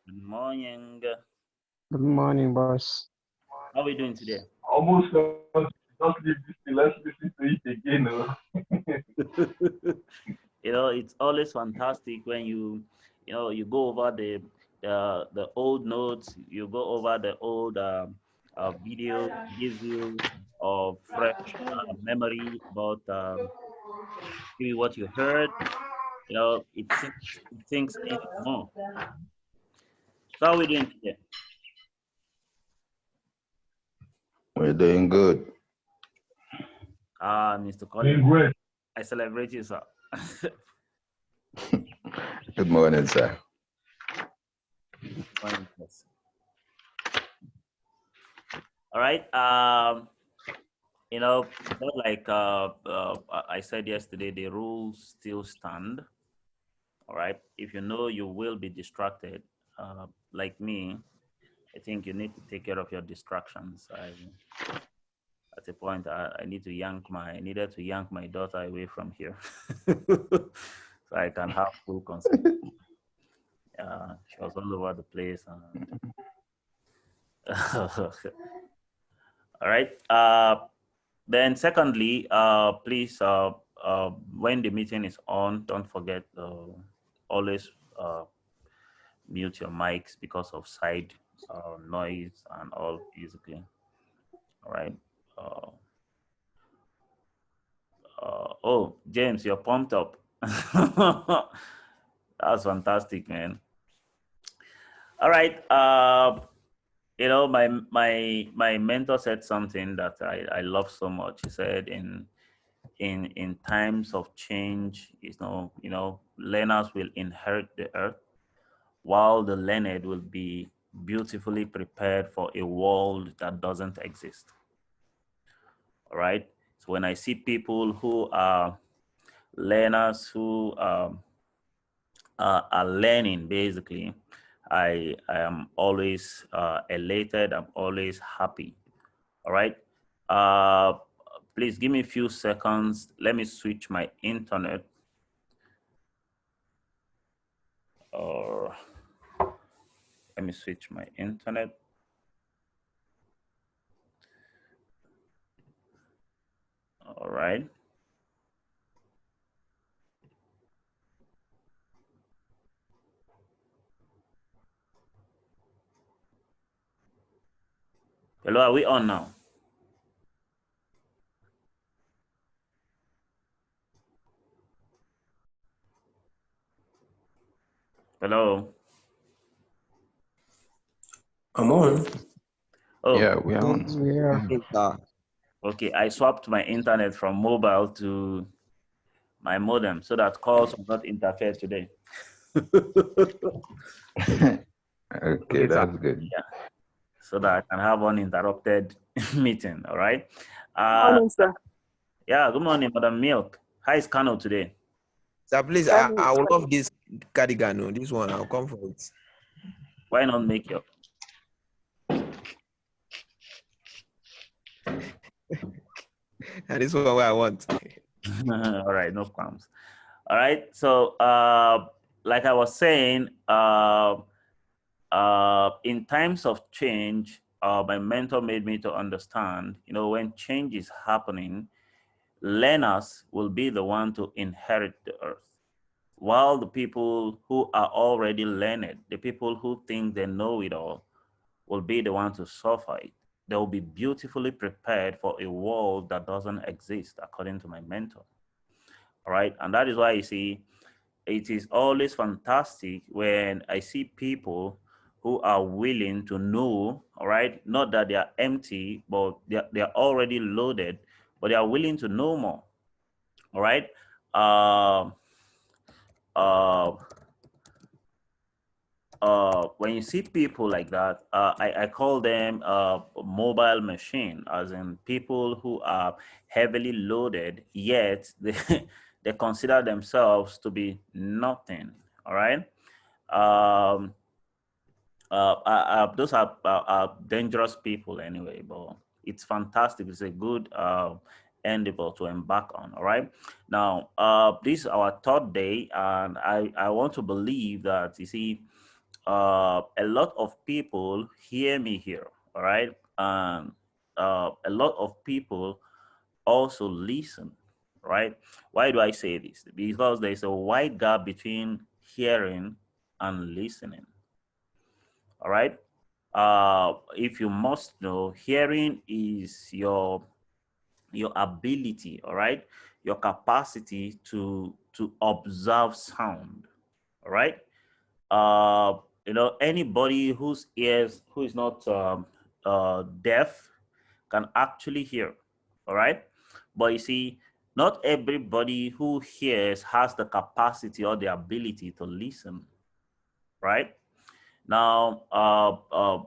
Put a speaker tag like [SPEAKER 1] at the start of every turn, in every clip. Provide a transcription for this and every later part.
[SPEAKER 1] Good morning.
[SPEAKER 2] Good morning, boss.
[SPEAKER 1] How are we doing today?
[SPEAKER 3] Almost just leave this thing. Let's listen to it again. Oh.
[SPEAKER 1] It's always fantastic when you go over the old notes, you go over the old video, gives you a fresh memory about maybe what you heard. It sinks in more. So how are we doing today?
[SPEAKER 4] We're doing good.
[SPEAKER 1] Mr.
[SPEAKER 3] Doing
[SPEAKER 1] Collins,
[SPEAKER 3] great.
[SPEAKER 1] I celebrate you, sir.
[SPEAKER 4] Good morning, sir.
[SPEAKER 1] Morning, yes. All right. Just like I said yesterday, the rules still stand. All right. If you know you will be distracted, like me, I think you need to take care of your distractions. At a point, I needed to yank my daughter away from here, so I can have full concentration. She was all over the place, and all right. Then secondly, please, when the meeting is on, don't forget always mute your mics because of side noise and all basically. All right. Uh, oh, James, you're pumped up. That's fantastic, man. All right. My mentor said something that I love so much. He said in times of change, learners will inherit the earth, while the learned will be beautifully prepared for a world that doesn't exist. All right. So when I see people who are learners who are learning, basically, I am always elated. I'm always happy. All right. Uh, please give me a few seconds. Let me switch my internet. Or let me switch my internet. All right. Hello, are we on now? Hello.
[SPEAKER 5] I'm on.
[SPEAKER 1] Oh,
[SPEAKER 4] Yeah, we are on.
[SPEAKER 2] Yes, we are.
[SPEAKER 1] okay. I swapped my internet from mobile to my modem so that calls will not interfere today.
[SPEAKER 4] Okay, that's good.
[SPEAKER 1] Yeah, so that I can have uninterrupted meeting. All right.
[SPEAKER 6] Morning, sir.
[SPEAKER 1] Yeah. Good morning, Madam Milk. How is Kano today?
[SPEAKER 5] Sir, please, I will love this cardigan. Oh, this one, I'll come for it.
[SPEAKER 1] Why not make your?
[SPEAKER 5] And this one where I want.
[SPEAKER 1] All right, no problems. All right. So, like I was saying, in times of change, my mentor made me to understand, when change is happening, learners will be the one to inherit the earth, while the people who are already learned, the people who think they know it all, will be the one to suffer it. They will be beautifully prepared for a world that doesn't exist, according to my mentor. All right. And that is why you see, it is always fantastic when I see people who are willing to know, all right, not that they are empty, but they are already loaded, but they are willing to know more. All right. Uh, uh, when you see people like that, I call them mobile machine, as in people who are heavily loaded, yet they consider themselves to be nothing. All right. Um, those are dangerous people anyway, but it's fantastic. It's a good endeavor to embark on. All right. Now, this is our third day, and I want to believe that, you see, a lot of people hear me here, all right? And a lot of people also listen, right? Why do I say this? Because there's a wide gap between hearing and listening, all right? If you must know, hearing is your ability, all right, your capacity to observe sound, all right. You know, anybody whose ears who is not deaf can actually hear, all right. But you see, not everybody who hears has the capacity or the ability to listen, right? Now,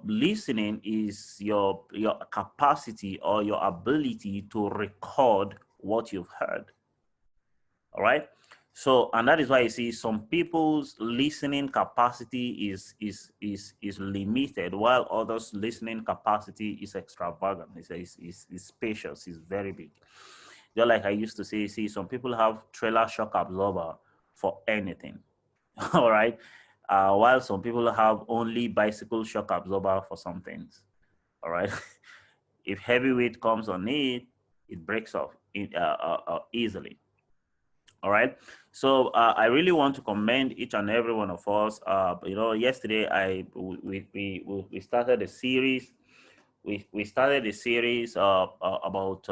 [SPEAKER 1] listening is your capacity or your ability to record what you've heard. All right. So, and that is why you see some people's listening capacity is limited, while others' listening capacity is extravagant. It's spacious. It's very big. Just like I used to say, see, some people have trailer shock absorber for anything. All right. While some people have only bicycle shock absorber for some things. All right. If heavyweight comes on it, it breaks off easily. All right. So I really want to commend each and every one of us. You know, yesterday we started a series. We started a series about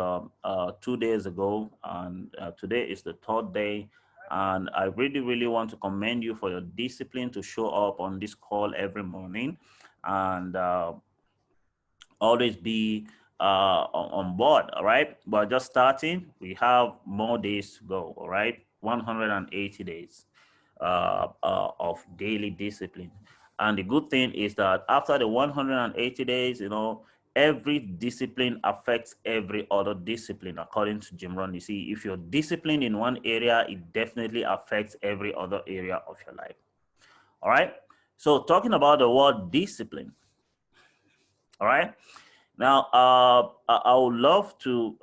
[SPEAKER 1] 2 days ago, and today is the third day. And I really want to commend you for your discipline to show up on this call every morning, and always be on board. All right. But just starting, we have more days to go. All right. 180 days of daily discipline. And the good thing is that after the 180 days, you know, every discipline affects every other discipline, according to Jim Rohn. You see, if you're disciplined in one area, it definitely affects every other area of your life. All right. So talking about the word discipline. All right. Now, I would love to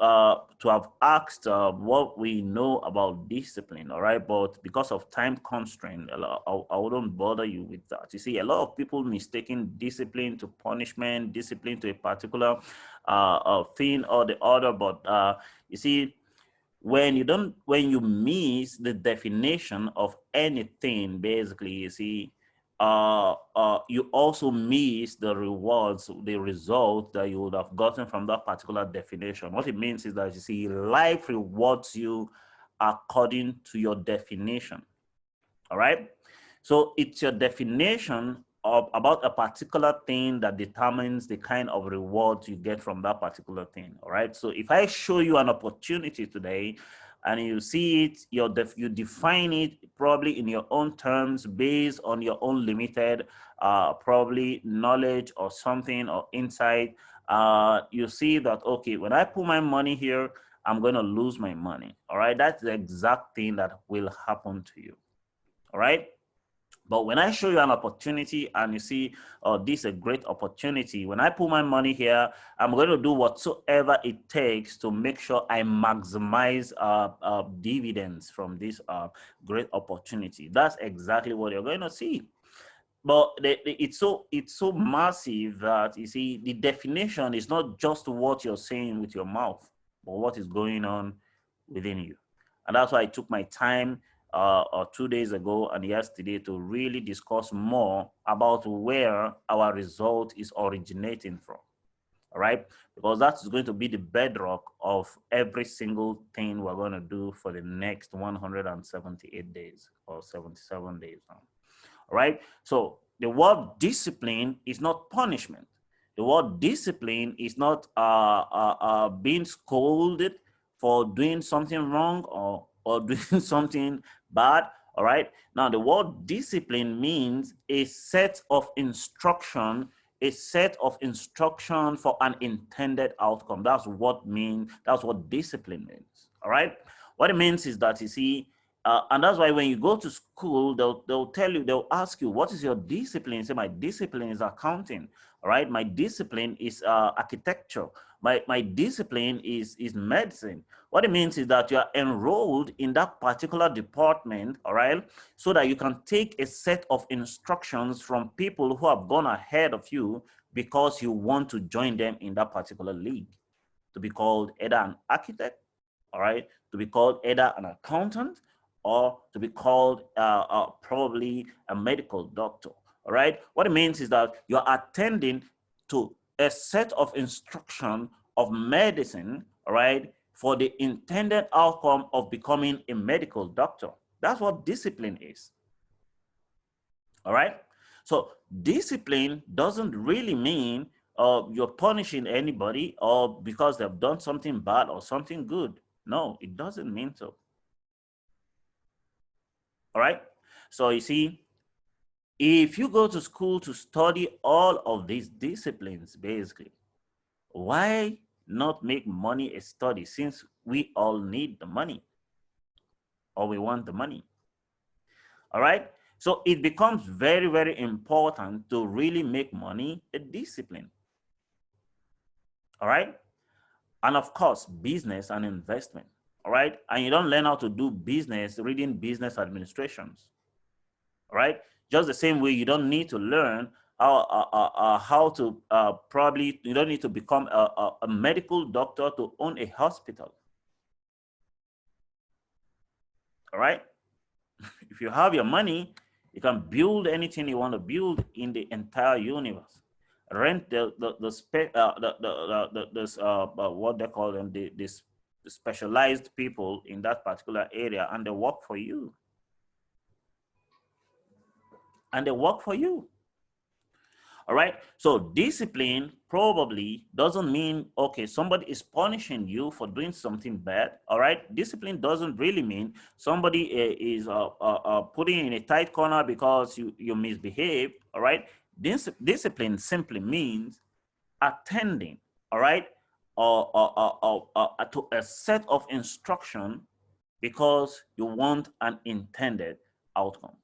[SPEAKER 1] have asked what we know about discipline, all right? But because of time constraint, I wouldn't bother you with that. You see, a lot of people mistaking discipline to punishment, discipline to a particular thing or the other. But you see, when you miss the definition of anything, basically, you see, you also miss the rewards, the result that you would have gotten from that particular definition. What it means is that, you see, life rewards you according to your definition. All right. So it's your definition of about a particular thing that determines the kind of reward you get from that particular thing. All right. So if I show you an opportunity today and you see it, you define it probably in your own terms based on your own limited probably knowledge or something or insight, you see that, okay, when I put my money here, I'm going to lose my money. All right. That's the exact thing that will happen to you. All right. But when I show you an opportunity and you see, oh, this is a great opportunity, when I put my money here, I'm going to do whatsoever it takes to make sure I maximize dividends from this great opportunity. That's exactly what you're going to see. But it's so massive that, you see, the definition is not just what you're saying with your mouth, but what is going on within you. And that's why I took my time 2 days ago and yesterday to really discuss more about where our result is originating from. All right, because that's going to be the bedrock of every single thing we're going to do for the next 178 days or 77 days now. All right, so the word discipline is not punishment. The word discipline is not being scolded for doing something wrong or doing something bad. All right. Now, the word discipline means a set of instruction, for an intended outcome. That's what discipline means. All right. What it means is that, you see, And that's why when you go to school, they'll tell you, they'll ask you, what is your discipline? You say, my discipline is accounting, all right? My discipline is architecture. My discipline is medicine. What it means is that you are enrolled in that particular department, all right? So that you can take a set of instructions from people who have gone ahead of you because you want to join them in that particular league, to be called either an architect, all right, to be called either an accountant, or to be called probably a medical doctor, all right? What it means is that you're attending to a set of instruction of medicine, all right, for the intended outcome of becoming a medical doctor. That's what discipline is, all right? So discipline doesn't really mean you're punishing anybody or because they've done something bad or something good. No, it doesn't mean so. All right. So you see, if you go to school to study all of these disciplines, basically, why not make money a study since we all need the money or we want the money? All right. So it becomes very, very important to really make money a discipline. All right. And of course, business and investment. All right. And you don't learn how to do business reading business administrations. All right. Just the same way you don't need to learn how to probably, you don't need to become a medical doctor to own a hospital. All right. If you have your money, you can build anything you want to build in the entire universe. Rent what they call them, the specialized people in that particular area, and they work for you. And they work for you. All right. So discipline probably doesn't mean, okay, somebody is punishing you for doing something bad. All right. Discipline doesn't really mean somebody is putting you in a tight corner because you misbehave. All right. Discipline simply means attending, all right, to a set of instruction because you want an intended outcome.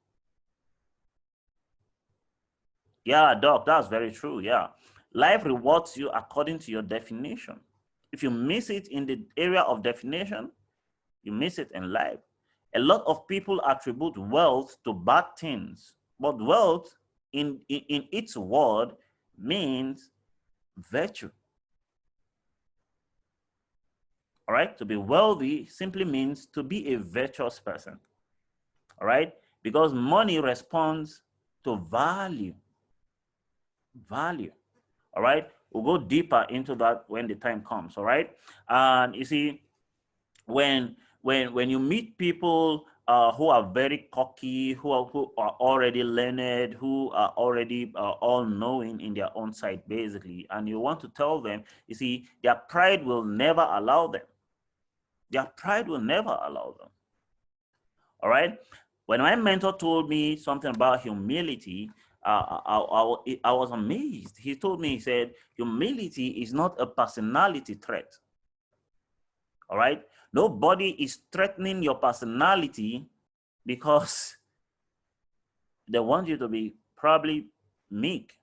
[SPEAKER 1] Yeah, Doc, that's very true. Yeah. Life rewards you according to your definition. If you miss it in the area of definition, you miss it in life. A lot of people attribute wealth to bad things, but wealth in its word means virtue. All right. To be wealthy simply means to be a virtuous person. All right. Because money responds to value. Value. All right. We'll go deeper into that when the time comes. All right. And you see, when you meet people who are very cocky, who are already learned, who are already all knowing in their own side, basically, and you want to tell them, you see, their pride will never allow them. Their pride will never allow them. All right. When my mentor told me something about humility, I was amazed. He told me, he said, humility is not a personality threat. All right. Nobody is threatening your personality because they want you to be probably meek.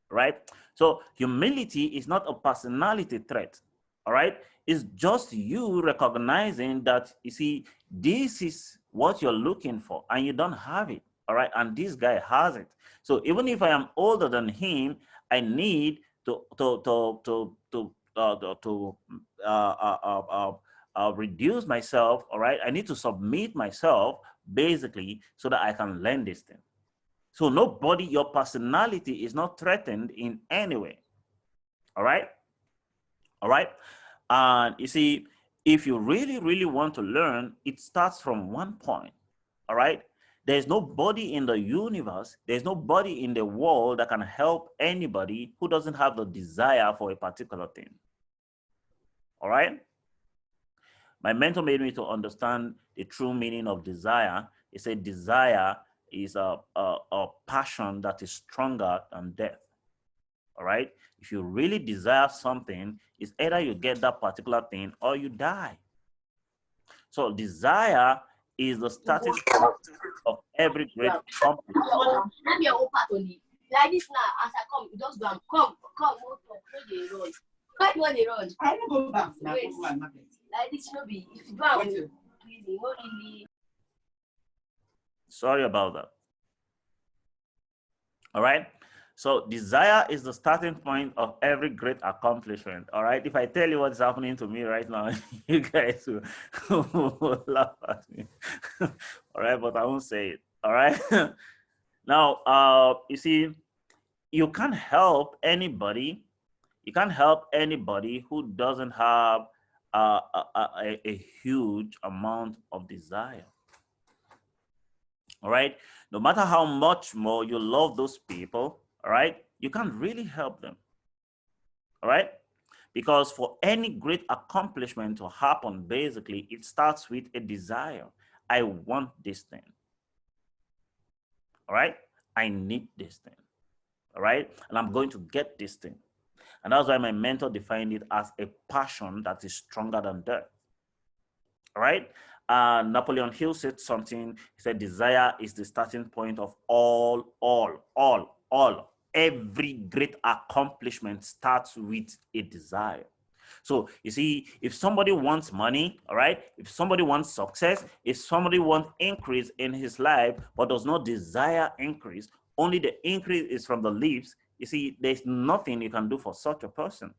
[SPEAKER 1] Right. So humility is not a personality threat. All right. It's just you recognizing that, you see, this is what you're looking for and you don't have it. All right. And this guy has it. So even if I am older than him, I need to reduce myself. All right. I need to submit myself basically so that I can learn this thing. So nobody, your personality is not threatened in any way. All right. All right. And you see, if you really, really want to learn, it starts from one point. All right. There's nobody in the universe, there's nobody in the world that can help anybody who doesn't have the desire for a particular thing. All right. My mentor made me to understand the true meaning of desire. He said desire is a passion that is stronger than death. All right. If you really desire something, it's either you get that particular thing or you die. So desire is the starting point of every great accomplishment.
[SPEAKER 6] Like this now, as I come, you just go and come, no they run. Why do they run? I don't go back. Wait. Like this, no be. If you go and really.
[SPEAKER 1] Sorry about that. All right. So desire is the starting point of every great accomplishment. All right. If I tell you what's happening to me right now, you guys will laugh at me. All right, but I won't say it. All right. Now, you see, you can't help anybody. You can't help anybody who doesn't have a huge amount of desire. All right. No matter how much more you love those people, all right, you can't really help them. All right. Because for any great accomplishment to happen, basically, it starts with a desire. I want this thing. All right. I need this thing. All right. And I'm going to get this thing. And that's why my mentor defined it as a passion that is stronger than death. All right. Napoleon Hill said something. He said, desire is the starting point of all. Every great accomplishment starts with a desire. So you see, if somebody wants money, all right, if somebody wants success, if somebody wants increase in his life, but does not desire increase, only the increase is from the lips, you see, there's nothing you can do for such a person.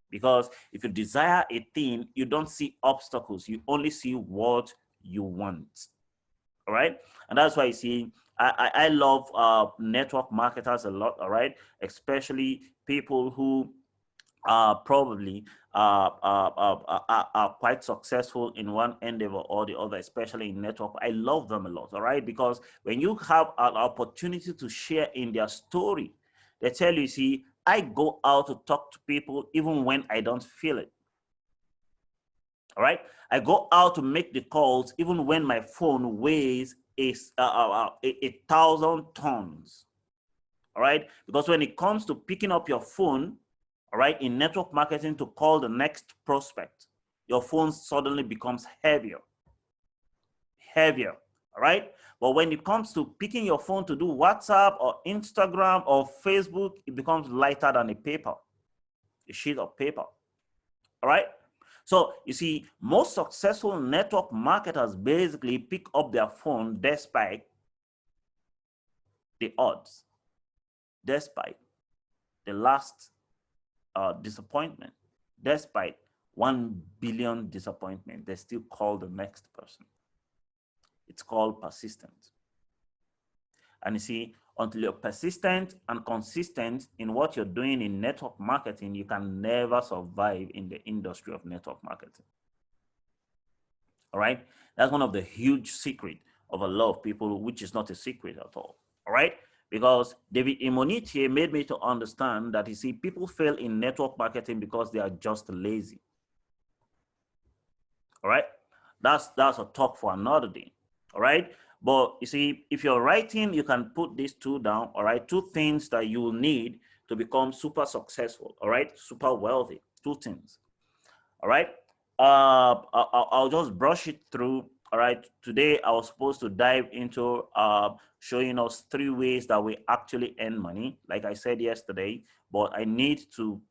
[SPEAKER 1] Because if you desire a thing, you don't see obstacles. You only see what you want. All right. And that's why you see, I love network marketers a lot. All right. Especially people who probably are quite successful in one endeavor or the other, especially in network. I love them a lot. All right. Because when you have an opportunity to share in their story, they tell you, see, I go out to talk to people even when I don't feel it. All right. I go out to make the calls even when my phone weighs 1,000 tons. All right. Because when it comes to picking up your phone, all right, in network marketing to call the next prospect, your phone suddenly becomes heavier. All right. But when it comes to picking your phone to do WhatsApp or Instagram or Facebook, it becomes lighter than a sheet of paper. All right. So you see, most successful network marketers basically pick up their phone despite the odds, despite the last disappointment, despite 1 billion disappointment, they still call the next person. It's called persistence. And you see, until you're persistent and consistent in what you're doing in network marketing, you can never survive in the industry of network marketing. All right. That's one of the huge secrets of a lot of people, which is not a secret at all. All right. Because David Imonitie made me to understand that, you see, people fail in network marketing because they are just lazy. All right. That's a talk for another day. All right. But you see, if you're writing, you can put these two down. All right. 2 things that you will need to become super successful. All right. Super wealthy. 2 things. All right. I'll just brush it through. All right. Today, I was supposed to dive into showing us 3 ways that we actually earn money, like I said yesterday. But I need to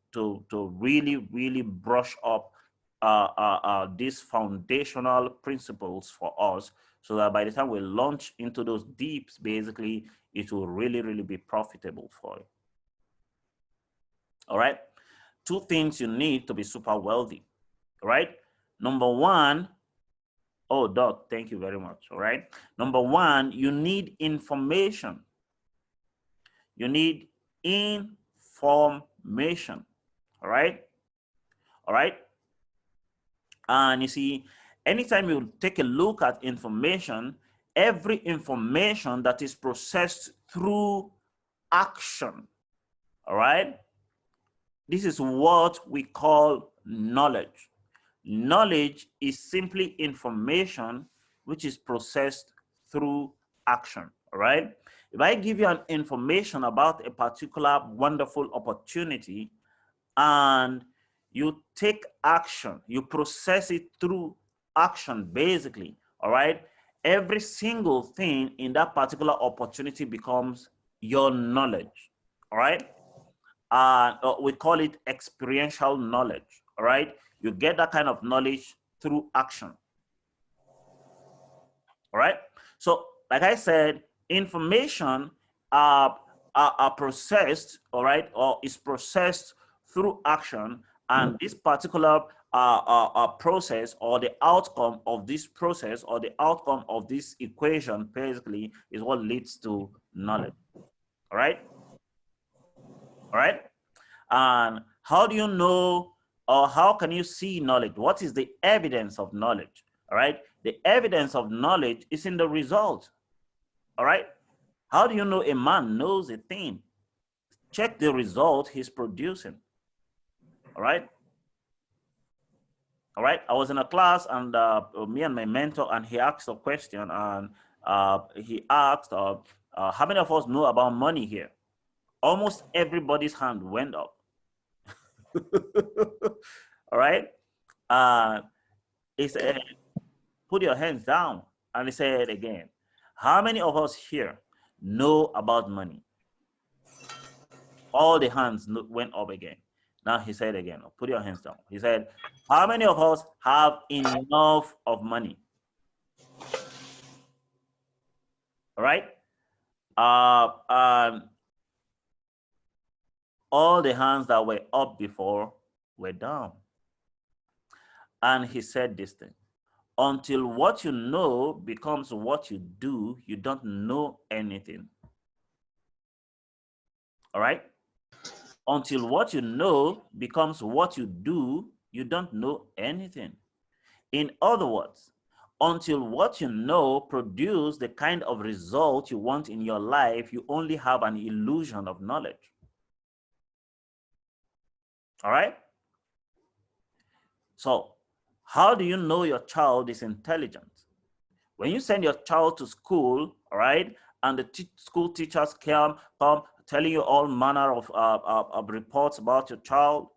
[SPEAKER 1] really brush up these foundational principles for us, so that by the time we launch into those deeps, basically, it will really be profitable for you. All right. 2 things you need to be super wealthy. All right. Number 1, oh, Doc, thank you very much. All right. Number 1, you need information. You need information. All right. All right. And you see, anytime you take a look at information, every information that is processed through action, all right, this is what we call knowledge. Knowledge is simply information which is processed through action, all right? If I give you an information about a particular wonderful opportunity and you take action, you process it through action, basically, all right? every single thing in that particular opportunity becomes your knowledge, all right? We call it experiential knowledge, all right? You get that kind of knowledge through action, all right? So, like I said, information are processed, all right, or is processed through action, and this particular process or the outcome of this process or the outcome of this equation basically is what leads to knowledge, all right? All right? And how do you know, or how can you see knowledge? What is the evidence of knowledge? All right? The evidence of knowledge is in the result. All right? How do you know a man knows a thing? Check the result he's producing. All right? All right? I was in a class and me and my mentor, and he asked a question, and he asked, how many of us know about money here? Almost everybody's hand went up. All right? He said, put your hands down. And he said again, how many of us here know about money? All the hands went up again. Now he said again, put your hands down. He said, how many of us have enough of money? All right? All the hands that were up before were down. And he said this thing: until what you know becomes what you do, you don't know anything. All right? Until what you know becomes what you do, you don't know anything. In other words, until what you know produce the kind of result you want in your life, you only have an illusion of knowledge. All right? So, how do you know your child is intelligent? When you send your child to school, all right, and the school teachers come telling you all manner of reports about your child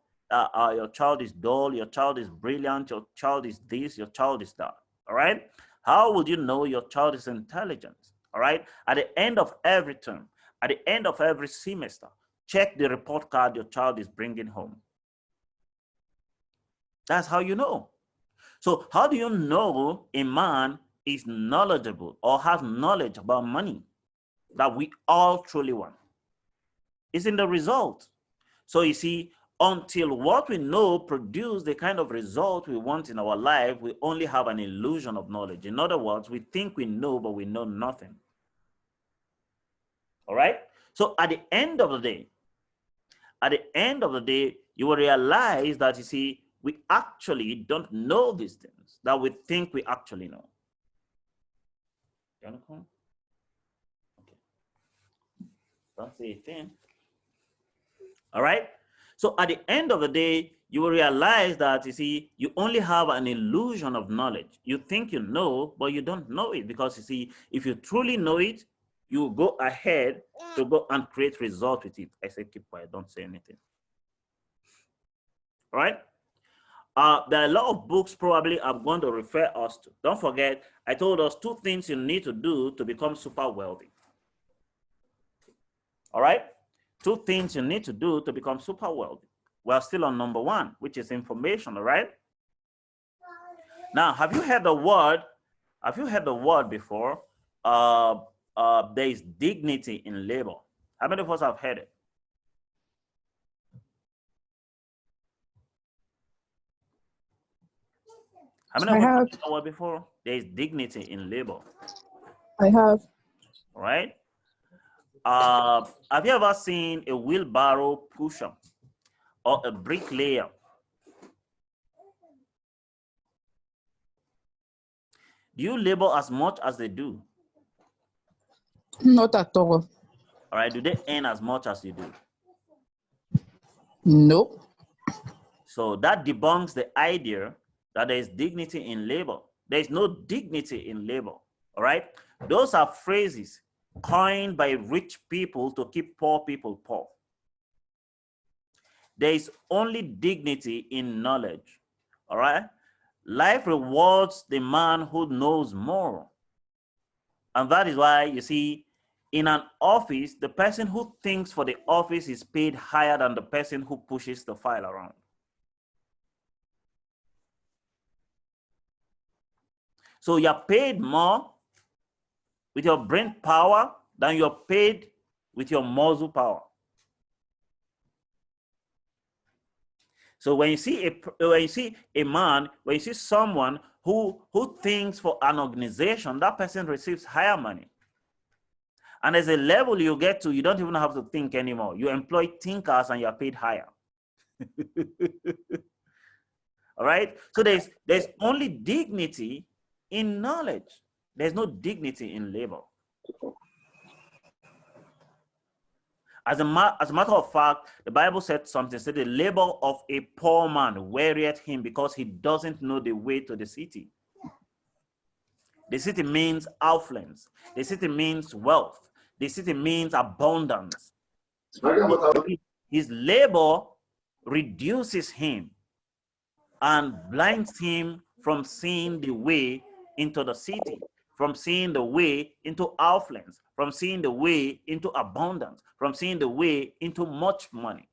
[SPEAKER 1] is dull, your child is brilliant, your child is this, your child is that, all right? How would you know your child is intelligent, all right? At the end of every term, at the end of every semester, check the report card your child is bringing home. That's how you know. So how do you know a man is knowledgeable or has knowledge about money that we all truly want? It's in the result. So you see, until what we know produce the kind of result we want in our life, we only have an illusion of knowledge. In other words, we think we know, but we know nothing. All right? So at the end of the day, you will realize that, you see, we actually don't know these things that we think we actually know. You understand? Okay. Don't say a thing. All right? So at the end of the day, you will realize that, you see, you only have an illusion of knowledge. You think you know, but you don't know it, because, you see, if you truly know it, you will go ahead to go and create results with it. I say keep quiet, don't say anything. All right? There are a lot of books probably I'm going to refer us to. Don't forget, I told us 2 things you need to do to become super wealthy. All right? 2 things you need to do to become super wealthy. We're still on number 1, which is information, all right? Now, have you heard the word before? There is dignity in labor. How many of us have heard it? How many of us have heard the word before? There is dignity in labor.
[SPEAKER 7] I have.
[SPEAKER 1] All right? Have you ever seen a wheelbarrow pusher or a bricklayer? Do you labor as much as they do?
[SPEAKER 7] Not at all.
[SPEAKER 1] All right, do they earn as much as you do?
[SPEAKER 7] Nope.
[SPEAKER 1] So that debunks the idea that there is dignity in labor. There is no dignity in labor, all right? Those are phrases coined by rich people to keep poor people poor. There is only dignity in knowledge, all right? Life rewards the man who knows more. And that is why you see, in an office, the person who thinks for the office is paid higher than the person who pushes the file around. So you're paid more with your brain power than you're paid with your muscle power. So when you see a man, when you see someone who thinks for an organization, that person receives higher money. And there's a level you get to, you don't even have to think anymore. You employ thinkers and you're paid higher. All right. So there's only dignity in knowledge. There's no dignity in labor. As a matter of fact, the Bible said something, said the labor of a poor man wearieth him because he doesn't know the way to the city. The city means affluence. The city means wealth. The city means abundance. His labor reduces him and blinds him from seeing the way into the city, from seeing the way into affluence, from seeing the way into abundance, from seeing the way into much money.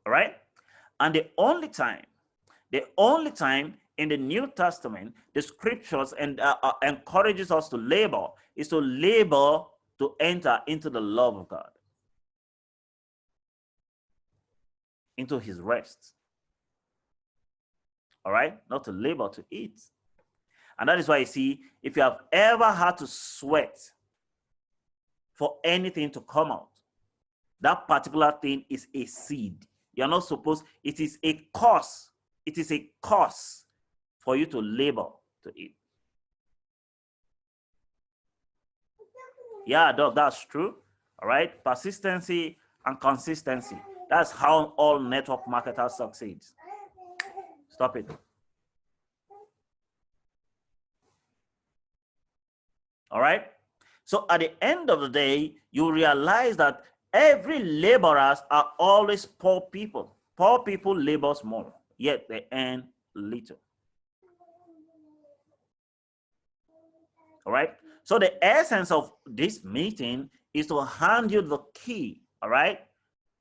[SPEAKER 1] All right? And the only time in the New Testament, the scriptures encourages us to labor is to labor to enter into the love of God, into his rest. All right? Not to labor to eat. And that is why you see, if you have ever had to sweat for anything to come out, that particular thing is a seed. You're not supposed, it is a cause. It is a cause for you to labor to eat. Yeah, Doc, that's true. All right? Persistency and consistency. That's how all network marketers succeed. Stop it. All right? So at the end of the day, you realize that every laborers are always poor people. Poor people labor more, yet they earn little. All right? So the essence of this meeting is to hand you the key, all right?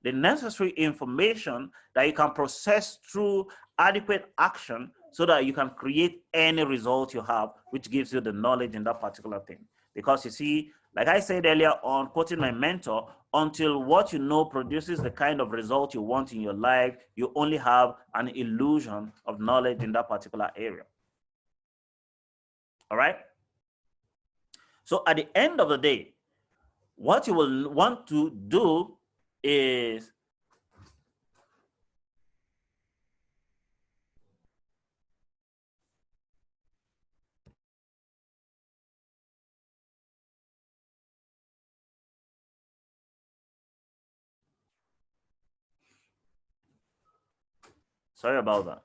[SPEAKER 1] The necessary information that you can process through adequate action so that you can create any result you have, which gives you the knowledge in that particular thing. Because you see, like I said earlier on, quoting my mentor, until what you know produces the kind of result you want in your life, you only have an illusion of knowledge in that particular area. All right? So at the end of the day, what you will want to do is sorry about that.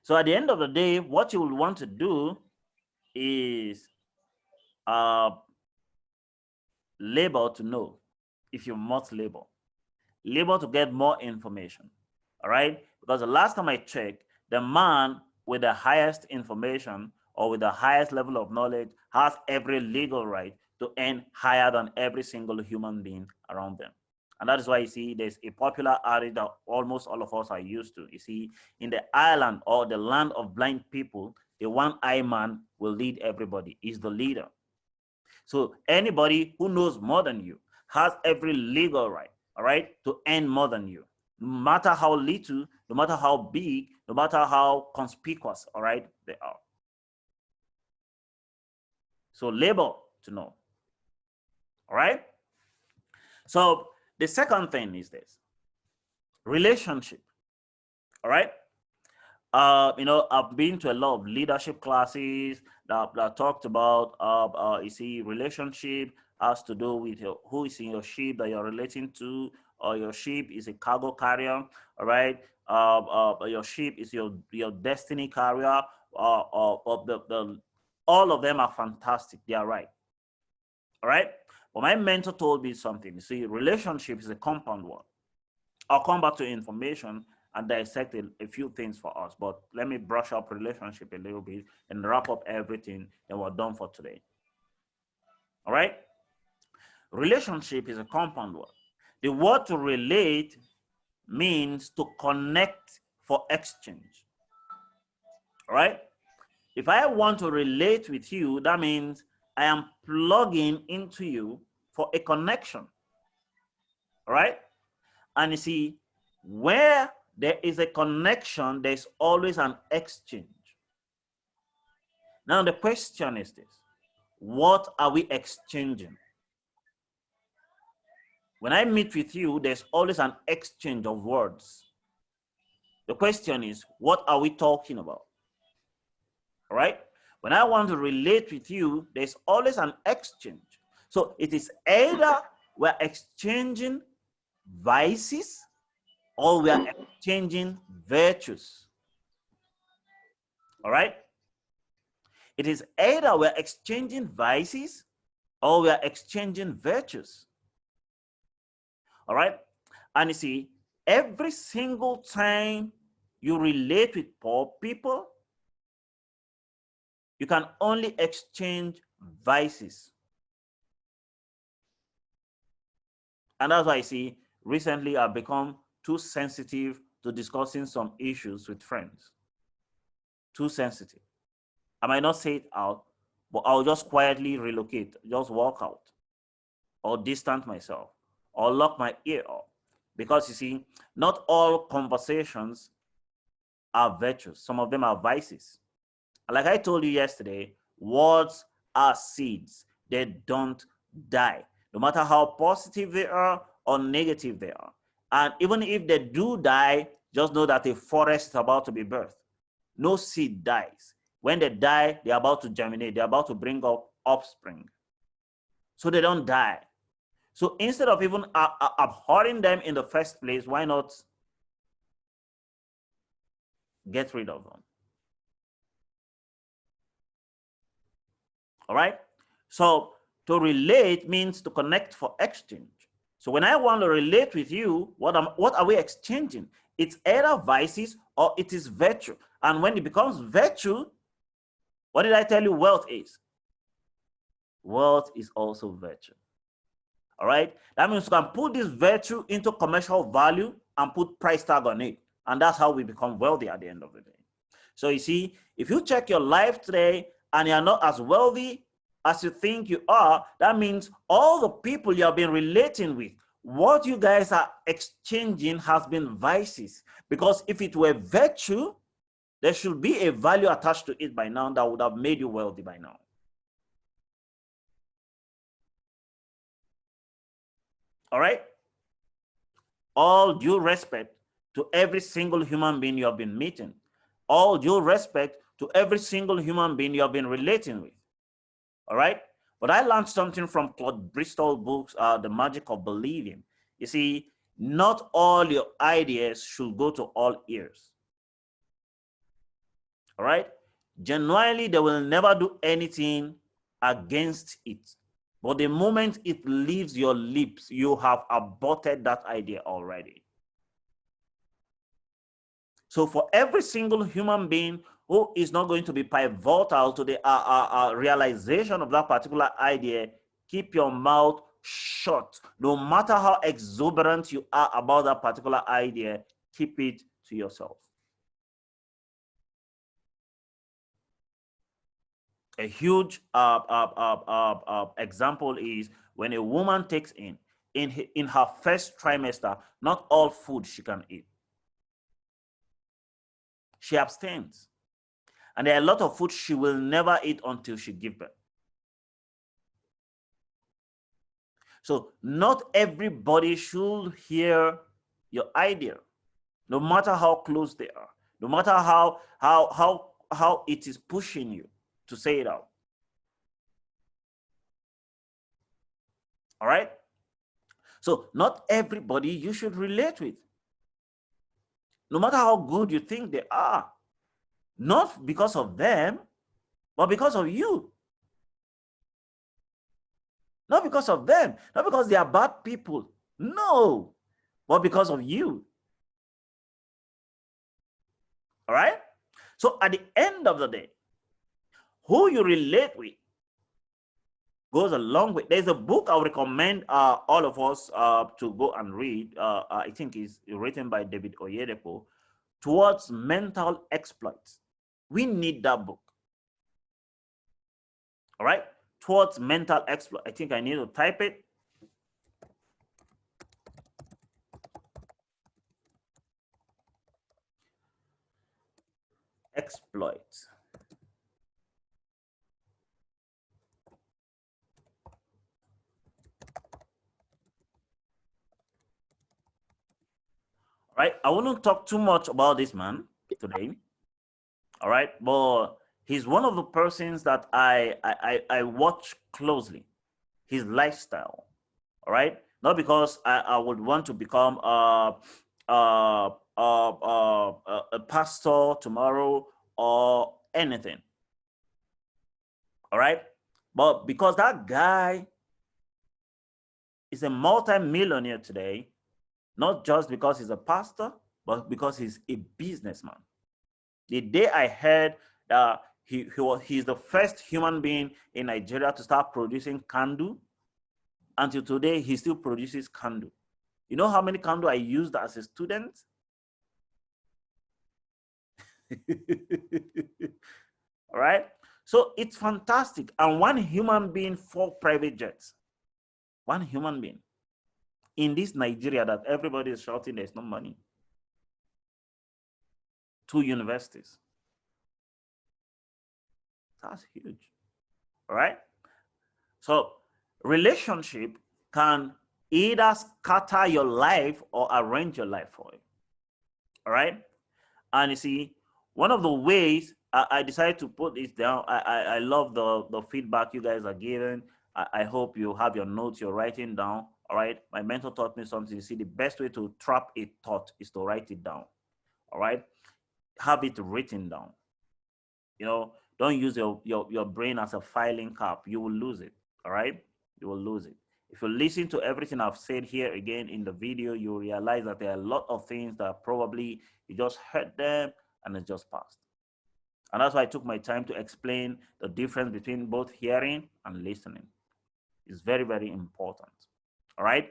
[SPEAKER 1] So at the end of the day, what you will want to do is labor to know if you must labor. Labor to get more information, all right? Because the last time I checked, the man with the highest information or with the highest level of knowledge has every legal right to earn higher than every single human being around them. And that is why you see there's a popular adage that almost all of us are used to. You see, in the island or the land of blind people, the one-eyed man will lead everybody. He's the leader. So anybody who knows more than you has every legal right, all right, to earn more than you. No matter how little, no matter how big, no matter how conspicuous, all right, they are. So labor to know. All right? So the second thing is this. Relationship. All right? You know, I've been to a lot of leadership classes that talked about, you see, relationship has to do with who is in your ship that you're relating to, or your ship is a cargo carrier, all right? Your ship is your destiny carrier, all of them are fantastic. They are right, all right? But my mentor told me something. You see, relationship is a compound one. I'll come back to information and dissect a few things for us. But let me brush up relationship a little bit and wrap up everything, and we're done for today. All right? Relationship is a compound word. The word to relate means to connect for exchange. All right? If I want to relate with you, that means I am plugging into you for a connection. All right? And you see, where there is a connection, there's always an exchange. Now, the question is this: what are we exchanging? When I meet with you, there's always an exchange of words. The question is, what are we talking about? All right? When I want to relate with you, there's always an exchange. So it is either we're exchanging vices or we are exchanging virtues. All right? It is either we're exchanging vices or we are exchanging virtues. All right? And you see, every single time you relate with poor people, you can only exchange vices. And that's why I see recently I've become too sensitive to discussing some issues with friends. Too sensitive. I might not say it out, but I'll just quietly relocate, just walk out, or distance myself, or lock my ear up. Because you see, not all conversations are virtues. Some of them are vices. Like I told you yesterday, words are seeds. They don't die. No matter how positive they are or negative they are. And even if they do die, just know that a forest is about to be birthed. No seed dies. When they die, they're about to germinate. They're about to bring up offspring. So they don't die. So instead of even abhorring them in the first place, why not get rid of them? All right? So to relate means to connect for exchange. So when I want to relate with you, what are we exchanging? It's either vices or it is virtue. And when it becomes virtue, what did I tell you wealth is? Wealth is also virtue. All right? That means you can put this virtue into commercial value and put price tag on it. And that's how we become wealthy at the end of the day. So you see, if you check your life today and you're not as wealthy as you think you are, that means all the people you have been relating with, what you guys are exchanging has been vices. Because if it were virtue, there should be a value attached to it by now that would have made you wealthy by now. All right? All due respect to every single human being you have been meeting. All due respect to every single human being you have been relating with. All right? But I learned something from Claude Bristol's books, The Magic of Believing. You see, not all your ideas should go to all ears. All right? Genuinely, they will never do anything against it. But the moment it leaves your lips, you have aborted that idea already. So for every single human being who is not going to be pivotal to the realization of that particular idea, keep your mouth shut. No matter how exuberant you are about that particular idea, keep it to yourself. A huge example is when a woman takes in her first trimester, not all food she can eat. She abstains. And there are a lot of food she will never eat until she gives birth. So not everybody should hear your idea, no matter how close they are, no matter how it is pushing you to say it out. All right? So not everybody you should relate with, no matter how good you think they are, not because of them, but because of you. Not because of them, not because they are bad people. No, but because of you. All right? So at the end of the day, who you relate with goes a long way. There's a book I would recommend all of us to go and read. I think it's written by David Oyedepo, Towards Mental Exploits. We need that book. All right? Towards Mental Exploit. I think I need to type it. Exploits. All right, I won't talk too much about this man today. All right, but he's one of the persons that I watch closely, his lifestyle. All right, not because I would want to become a pastor tomorrow or anything. All right, but because that guy is a multi-millionaire today, not just because he's a pastor, but because he's a businessman. The day I heard that he's the first human being in Nigeria to start producing candle, until today, he still produces candle. You know how many candle I used as a student? All right. So it's fantastic. And one human being, 4 private jets. One human being. In this Nigeria that everybody is shouting there's no money. 2 universities. That's huge. All right. So relationship can either scatter your life or arrange your life for you. All right. And you see, one of the ways I decided to put this down, I love the feedback you guys are giving. I hope you have your notes, you're writing down. All right. My mentor taught me something. You see, the best way to trap a thought is to write it down. All right. Have it written down. You know, don't use your brain as a filing cap. You will lose it. All right. You will lose it. If you listen to everything I've said here again in the video, you realize that there are a lot of things that probably you just heard them and it just passed. And that's why I took my time to explain the difference between both hearing and listening. It's very, very important. All right.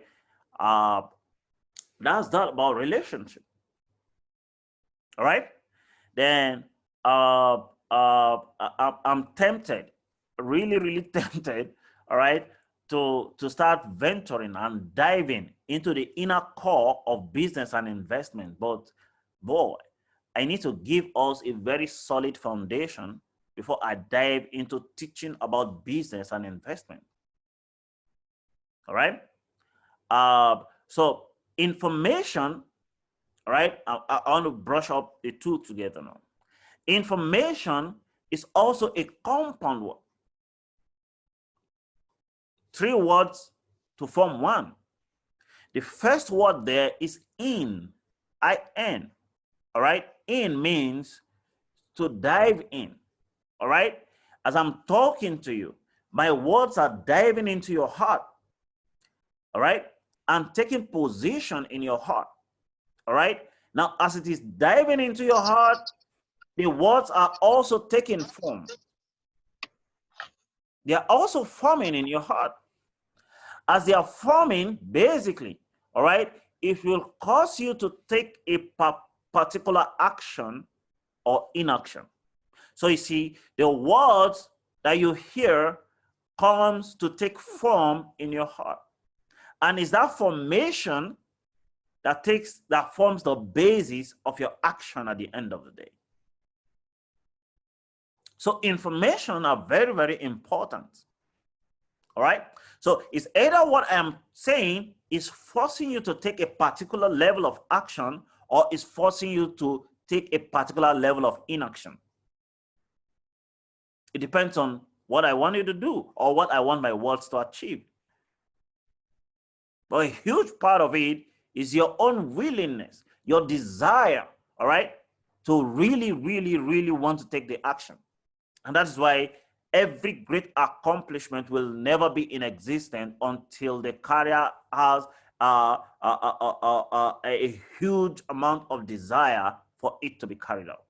[SPEAKER 1] That's that about relationship. All right. Then I'm tempted, really, really tempted. All right. To start venturing and diving into the inner core of business and investment. But boy, I need to give us a very solid foundation before I dive into teaching about business and investment. All right. So information, all right, I want to brush up the two together now. Information is also a compound word. 3 words to form one. The first word there is in, I-N, all right? In means to dive in, all right? As I'm talking to you, my words are diving into your heart, all right? I'm taking position in your heart, all right? Now, as it is diving into your heart, the words are also taking form. They are also forming in your heart. As they are forming, basically, all right, it will cause you to take a particular action or inaction. So you see, the words that you hear comes to take form in your heart. And it's that formation that forms the basis of your action at the end of the day. So information are very, very important. All right. So it's either what I'm saying is forcing you to take a particular level of action or is forcing you to take a particular level of inaction. It depends on what I want you to do or what I want my words to achieve. But a huge part of it is your own willingness, your desire, all right, to really, really, really want to take the action. And that's why every great accomplishment will never be in existence until the carrier has a huge amount of desire for it to be carried out.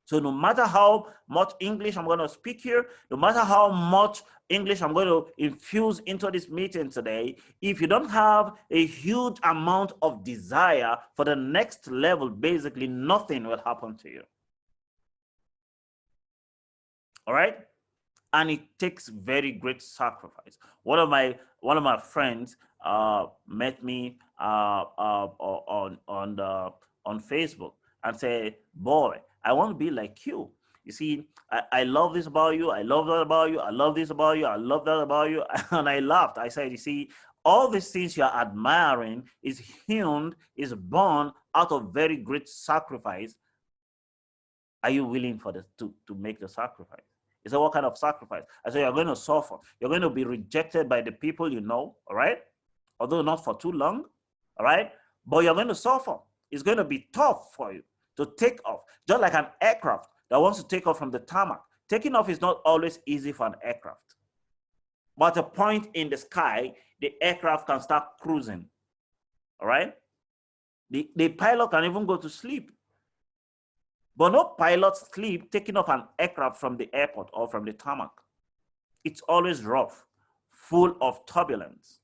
[SPEAKER 1] So no matter how much English I'm going to speak here, no matter how much English I'm going to infuse into this meeting today, if you don't have a huge amount of desire for the next level, basically nothing will happen to you. All right? And it takes very great sacrifice. One of my friends met me on Facebook and said, "Boy, I want to be like you. You see, I love this about you. I love that about you. I love this about you. I love that about you." And I laughed. I said, "You see, all these things you're admiring is hewn, is born out of very great sacrifice. Are you willing for to make the sacrifice?" He said, "What kind of sacrifice?" I said, "You're going to suffer. You're going to be rejected by the people you know, all right? Although not for too long, all right? But you're going to suffer. It's going to be tough for you to take off. Just like an aircraft that wants to take off from the tarmac. Taking off is not always easy for an aircraft. But at a point in the sky, the aircraft can start cruising, all right? The pilot can even go to sleep. But no pilot sleep taking off an aircraft from the airport or from the tarmac. It's always rough, full of turbulence.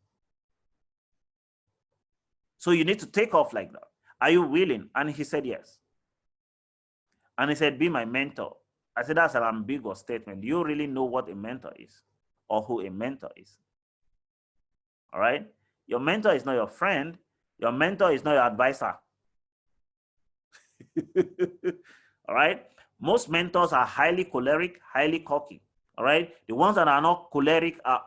[SPEAKER 1] So you need to take off like that. Are you willing? And he said yes. And he said, "Be my mentor." I said, "That's an ambiguous statement. Do you really know what a mentor is or who a mentor is?" All right? Your mentor is not your friend. Your mentor is not your advisor. All right? Most mentors are highly choleric, highly cocky. All right? The ones that are not choleric are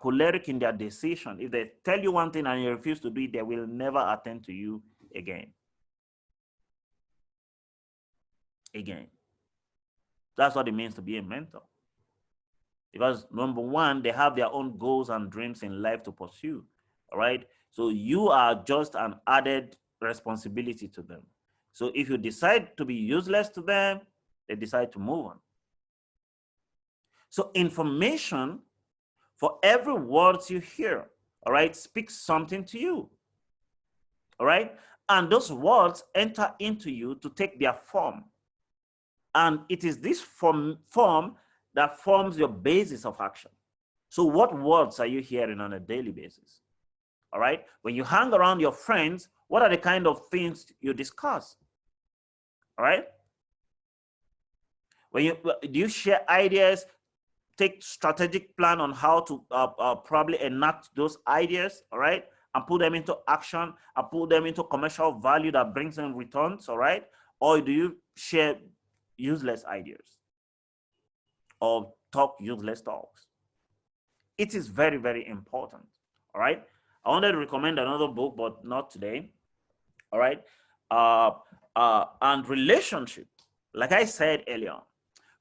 [SPEAKER 1] choleric in their decision. If they tell you one thing and you refuse to do it, they will never attend to you again. That's what it means to be a mentor. Because number one, they have their own goals and dreams in life to pursue. All right? So you are just an added responsibility to them. So if you decide to be useless to them, they decide to move on. So information, for every word you hear, all right, speaks something to you. All right? And those words enter into you to take their form. And it is this form that forms your basis of action. So what words are you hearing on a daily basis? All right? When you hang around your friends, what are the kind of things you discuss? All right? Do you share ideas, take strategic plan on how to probably enact those ideas, all right? And put them into action and put them into commercial value that brings in returns, all right? Or do you share useless ideas or talk useless talks? It is very, very important, all right? I wanted to recommend another book, but not today, all right? And relationship, like I said earlier,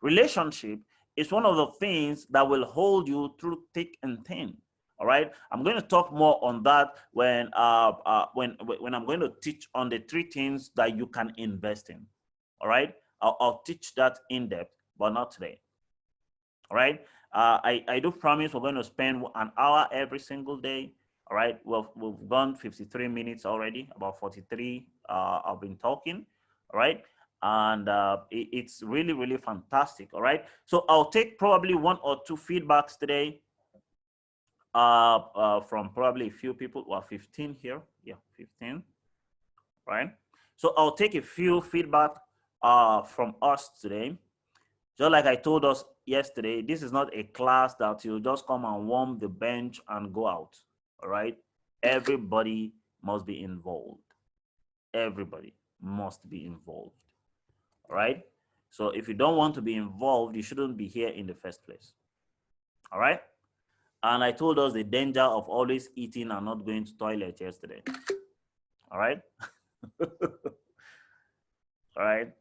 [SPEAKER 1] relationship is one of the things that will hold you through thick and thin. All right, I'm going to talk more on that when I'm going to teach on the 3 things that you can invest in. All right, I'll teach that in depth, but not today. All right, I do promise we're going to spend an hour every single day. All right, we've gone 53 minutes already, about 43. I've been talking. All right. And it's really, really fantastic. All right. So I'll take probably 1 or 2 feedbacks today from probably a few people. Well, 15 here. Yeah, 15. Right. So I'll take a few feedback from us today. Just like I told us yesterday, this is not a class that you just come and warm the bench and go out. All right. Everybody must be involved. Everybody must be involved. All right. So if you don't want to be involved, you shouldn't be here in the first place. All right. And I told us the danger of always eating and not going to toilet yesterday. All right. All right.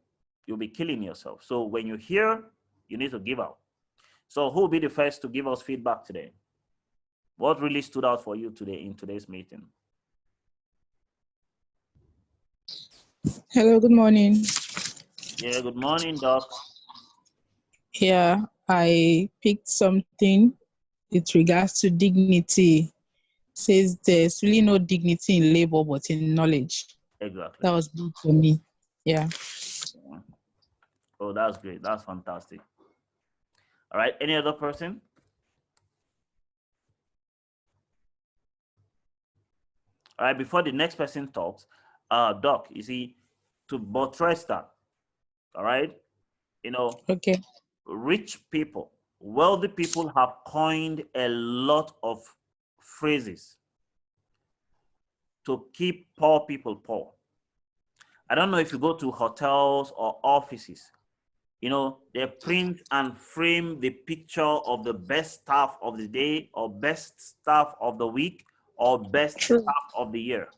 [SPEAKER 1] You'll be killing yourself. So when you're here, you need to give out. So who will be the first to give us feedback today? What really stood out for you today in today's meeting?
[SPEAKER 7] Hello, good morning.
[SPEAKER 1] Yeah, good morning, Doc.
[SPEAKER 7] Yeah, I picked something with regards to dignity. Says there's really no dignity in labor, but in knowledge.
[SPEAKER 1] Exactly.
[SPEAKER 7] That was big for me. Yeah.
[SPEAKER 1] Oh, that's great. That's fantastic. All right. Any other person? All right. Before the next person talks, Doc, you see, to buttress that, all right, you know,
[SPEAKER 7] Okay.
[SPEAKER 1] rich people, wealthy people have coined a lot of phrases to keep poor people poor. I don't know if you go to hotels or offices, you know, they print and frame the picture of the best staff of the day or best staff of the week or best
[SPEAKER 7] True.
[SPEAKER 1] staff of the year.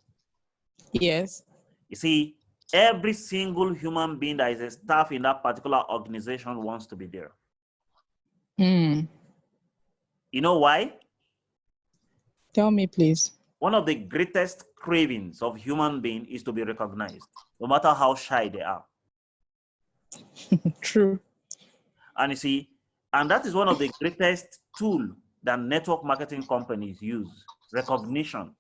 [SPEAKER 7] Yes.
[SPEAKER 1] You see, every single human being that is a staff in that particular organization wants to be there.
[SPEAKER 7] Hmm.
[SPEAKER 1] You know why?
[SPEAKER 7] Tell me, please.
[SPEAKER 1] One of the greatest cravings of human being is to be recognized, no matter how shy they are.
[SPEAKER 7] True.
[SPEAKER 1] And you see, and that is one of the greatest tool that network marketing companies use, recognition.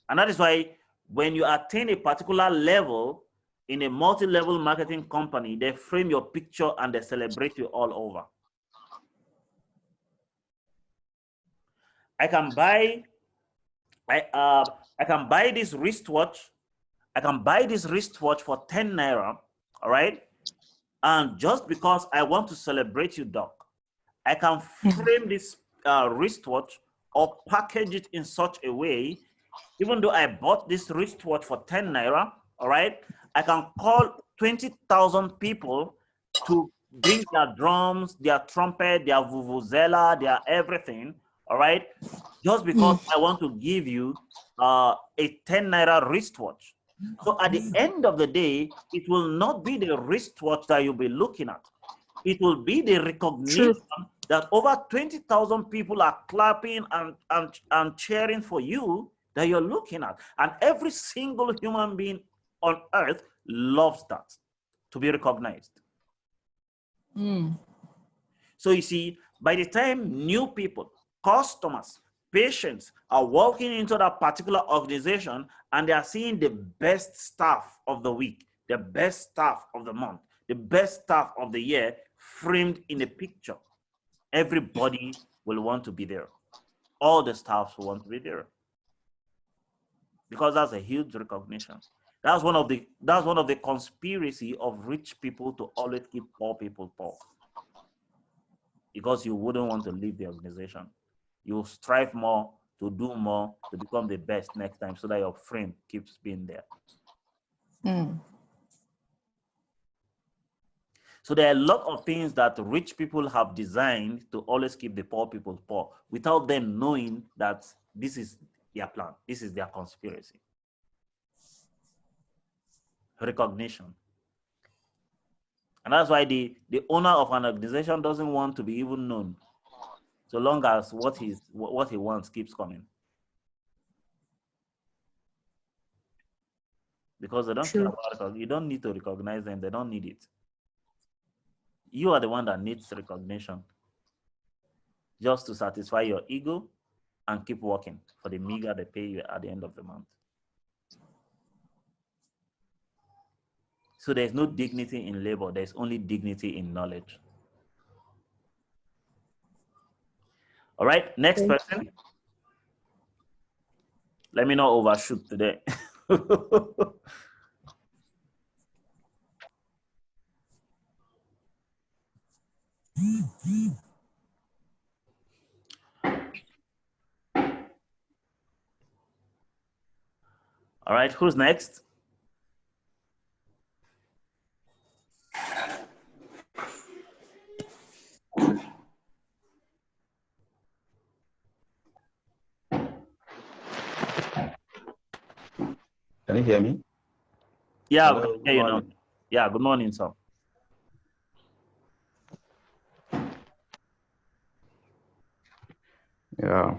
[SPEAKER 1] And that is why when you attain a particular level in a multi-level marketing company, they frame your picture and they celebrate you all over. I can buy this wristwatch. I can buy this wristwatch for 10 naira, all right? And just because I want to celebrate you, Doc, I can frame this wristwatch or package it in such a way, even though I bought this wristwatch for 10 naira, all right? I can call 20,000 people to bring their drums, their trumpet, their vuvuzela, their everything, all right? Just because I want to give you a 10 naira wristwatch. So at the end of the day, it will not be the wristwatch that you'll be looking at. It will be the recognition that over 20,000 people are clapping and cheering for you that you're looking at. And every single human being on earth loves that, to be recognized. So you see, by the time new people, customers, patients are walking into that particular organization and they are seeing the best staff of the week, the best staff of the month, the best staff of the year framed in a picture, everybody will want to be there. All the staffs will want to be there because that's a huge recognition. That's one of the conspiracy of rich people to always keep poor people poor, because you wouldn't want to leave the organization. You strive more to do more to become the best next time so that your frame keeps being there. So there are a lot of things that rich people have designed to always keep the poor people poor without them knowing that this is their plan. This is their conspiracy. Recognition. And that's why the owner of an organization doesn't want to be even known, so long as what he wants keeps coming. Because they don't care about it. You don't need to recognize them. They don't need it. You are the one that needs recognition, just to satisfy your ego and keep working for the meager they pay you at the end of the month. So there's no dignity in labor. There's only dignity in knowledge. All right, next person. Let me not overshoot today. All right, who's next?
[SPEAKER 4] Can you hear me?
[SPEAKER 1] Yeah,
[SPEAKER 4] Hello,
[SPEAKER 1] yeah, you know. Yeah, good morning, sir.
[SPEAKER 4] Yeah.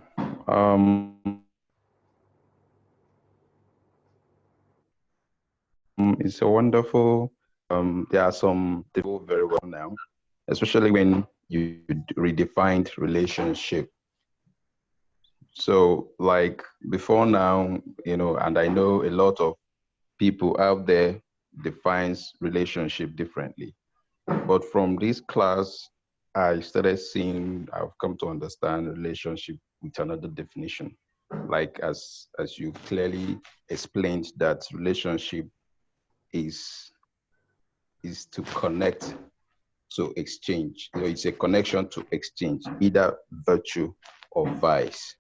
[SPEAKER 4] It's a wonderful. There are some they go very well now, especially when you redefined relationship. So, like before now, you know, and I know a lot of people out there defines relationship differently. But from this class, I've come to understand relationship with another definition. Like as you clearly explained, that relationship is to connect, to exchange. It's a connection to exchange, either virtue or vice.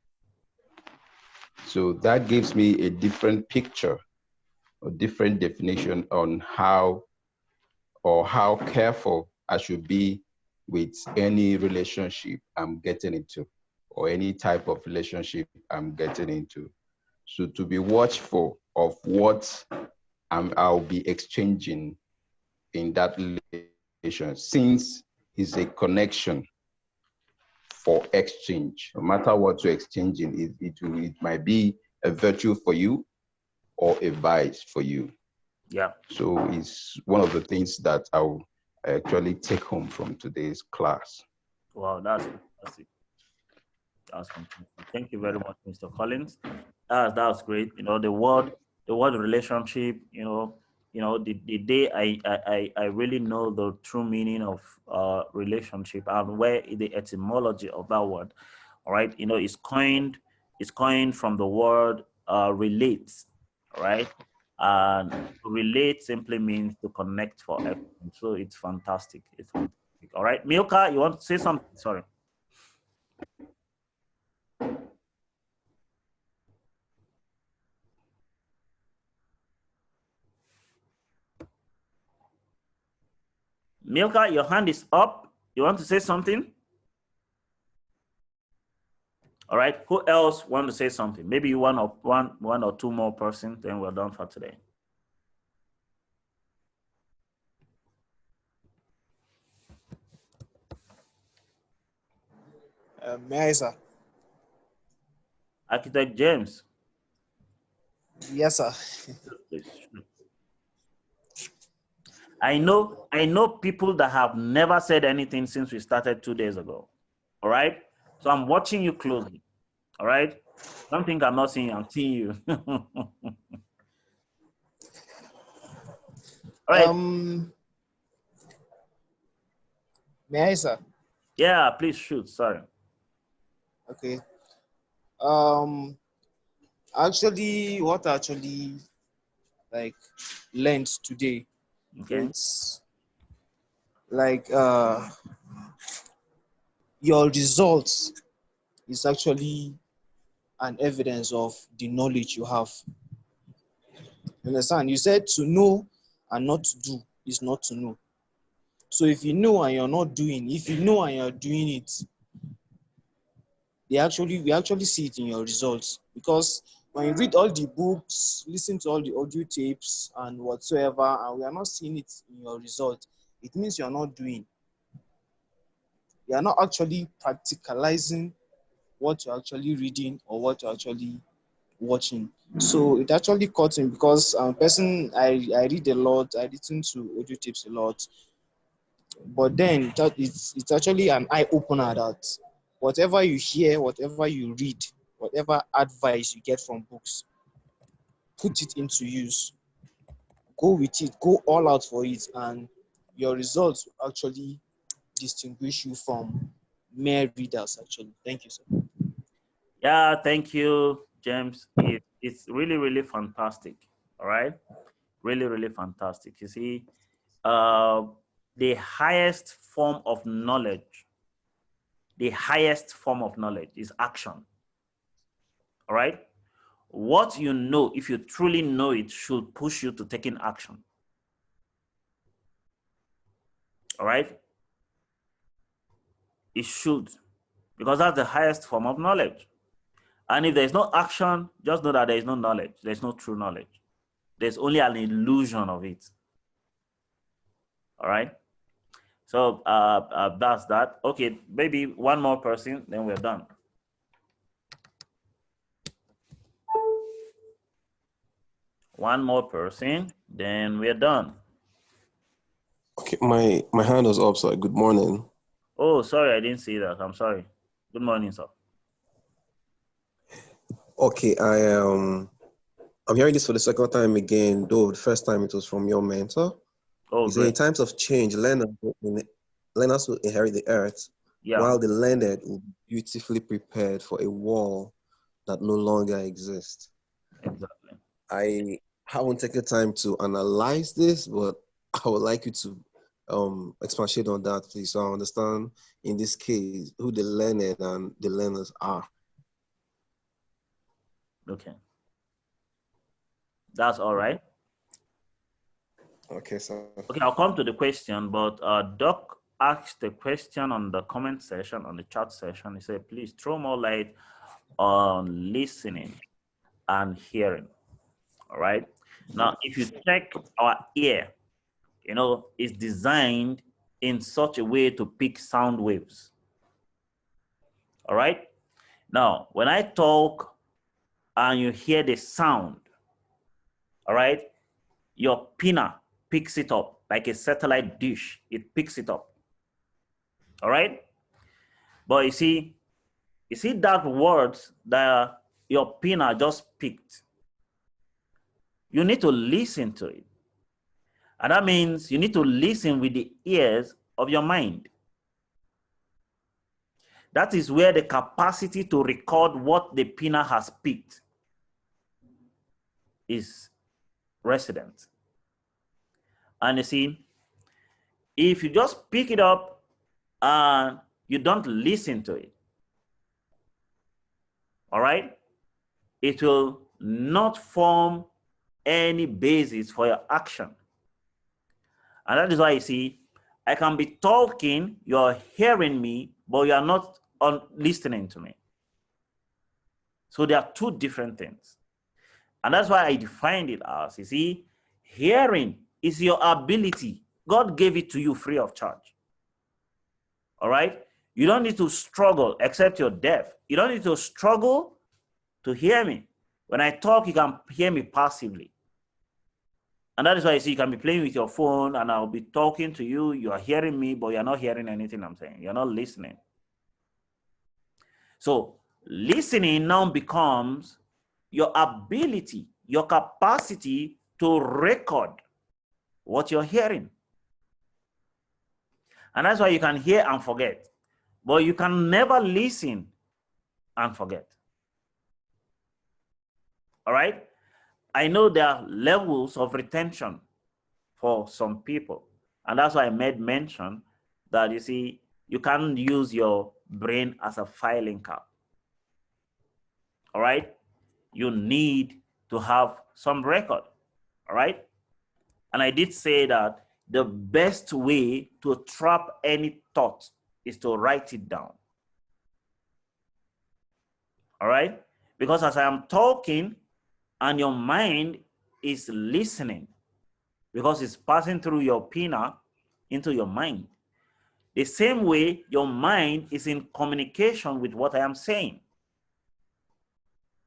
[SPEAKER 4] So that gives me a different picture, a different definition on how careful I should be with any relationship I'm getting into, or any type of relationship I'm getting into. So to be watchful of what I'll be exchanging in that relation, since it's a connection for exchange. No matter what you're exchanging, it might be a virtue for you or a vice for you.
[SPEAKER 1] Yeah.
[SPEAKER 4] So it's one of the things that I'll actually take home from today's class.
[SPEAKER 1] Wow, that's fantastic. That's fantastic. Thank you very much, Mr. Collins. That's great. The word relationship, the day I really know the true meaning of relationship and where the etymology of that word, all right, it's coined from the word relates, all right? And relate simply means to connect for everything. So it's fantastic. It's fantastic. All right, Milka, you want to say something? Sorry. Milka, your hand is up. You want to say something? All right. Who else want to say something? Maybe one or two more persons, then we're done for today.
[SPEAKER 8] May I, sir?
[SPEAKER 1] Architect James.
[SPEAKER 8] Yes, sir.
[SPEAKER 1] I know people that have never said anything since we started 2 days ago. All right. So I'm watching you closely. All right. Don't think I'm not seeing you. I'm seeing you. All right.
[SPEAKER 8] May I, sir?
[SPEAKER 1] Yeah, please shoot. Sorry.
[SPEAKER 8] Okay. Actually, what I actually learned today,
[SPEAKER 1] Okay.
[SPEAKER 8] it's like your results is actually an evidence of the knowledge you have. You understand? You said to know and not to do is not to know. So if you know and you're not doing, if you know and you're doing it, we actually see it in your results. Because when you read all the books, listen to all the audio tapes and whatsoever, and we are not seeing it in your result, it means you're not doing. You are not actually practicalizing what you're actually reading or what you're actually watching. So it actually caught him because person I read a lot, I listen to audio tapes a lot, but then it's actually an eye opener that whatever you hear, whatever you read, whatever advice you get from books, put it into use. Go with it, go all out for it, and your results will actually distinguish you from mere readers, actually. Thank you, sir.
[SPEAKER 1] Yeah, thank you, James. It's really, really fantastic. All right. Really, really fantastic. You see, the highest form of knowledge, is action. All right. What you know, if you truly know it, should push you to taking action. All right. It should, because that's the highest form of knowledge. And if there's no action, just know that there is no knowledge. There's no true knowledge. There's only an illusion of it. All right. So that's that. Okay, maybe one more person, then we're done. One more person, then we're done.
[SPEAKER 9] Okay, my hand was up, sir. Good morning.
[SPEAKER 1] Oh, sorry, I didn't see that. I'm sorry. Good morning, sir.
[SPEAKER 9] Okay, I'm hearing this for the second time again, though the first time it was from your mentor.
[SPEAKER 1] Oh,
[SPEAKER 9] He said, in
[SPEAKER 1] great.
[SPEAKER 9] times of change, learners will inherit the earth,
[SPEAKER 1] Yeah,
[SPEAKER 9] while the learned will be beautifully prepared for a wall that no longer exists.
[SPEAKER 1] exactly.
[SPEAKER 9] I haven't taken time to analyze this, but I would like you to expatiate on that, please, so I understand in this case who the learned and the learners are.
[SPEAKER 1] Okay. That's all right.
[SPEAKER 9] Okay, sir.
[SPEAKER 1] Okay, I'll come to the question, but Doc asked the question on the comment section, on the chat session. He said, please throw more light on listening and hearing. All right. Now, if you check our ear, you know, it's designed in such a way to pick sound waves. All right. Now, when I talk and you hear the sound, all right, your pinna picks it up like a satellite dish. It picks it up. All right. But you see that words that your pinna just picked, you need to listen to it. And that means you need to listen with the ears of your mind. That is where the capacity to record what the pinna has picked is resident. And you see, if you just pick it up and you don't listen to it, all right, it will not form any basis for your action. And that is why you see, I can be talking, you're hearing me, but you're not listening to me. So there are two different things. And that's why I defined it as, you see, hearing is your ability. God gave it to you free of charge. All right? You don't need to struggle, except you're deaf. You don't need to struggle to hear me. When I talk, you can hear me passively. And that is why you see, you can be playing with your phone and I'll be talking to you. You are hearing me, but you're not hearing anything I'm saying. You're not listening. So listening now becomes your ability, your capacity to record what you're hearing. And that's why you can hear and forget, but you can never listen and forget. All right? I know there are levels of retention for some people. And that's why I made mention that, you see, you can't use your brain as a filing cap. All right? You need to have some record. All right? And I did say that the best way to trap any thought is to write it down. All right? Because as I am talking and your mind is listening, because it's passing through your pinna into your mind. The same way your mind is in communication with what I am saying.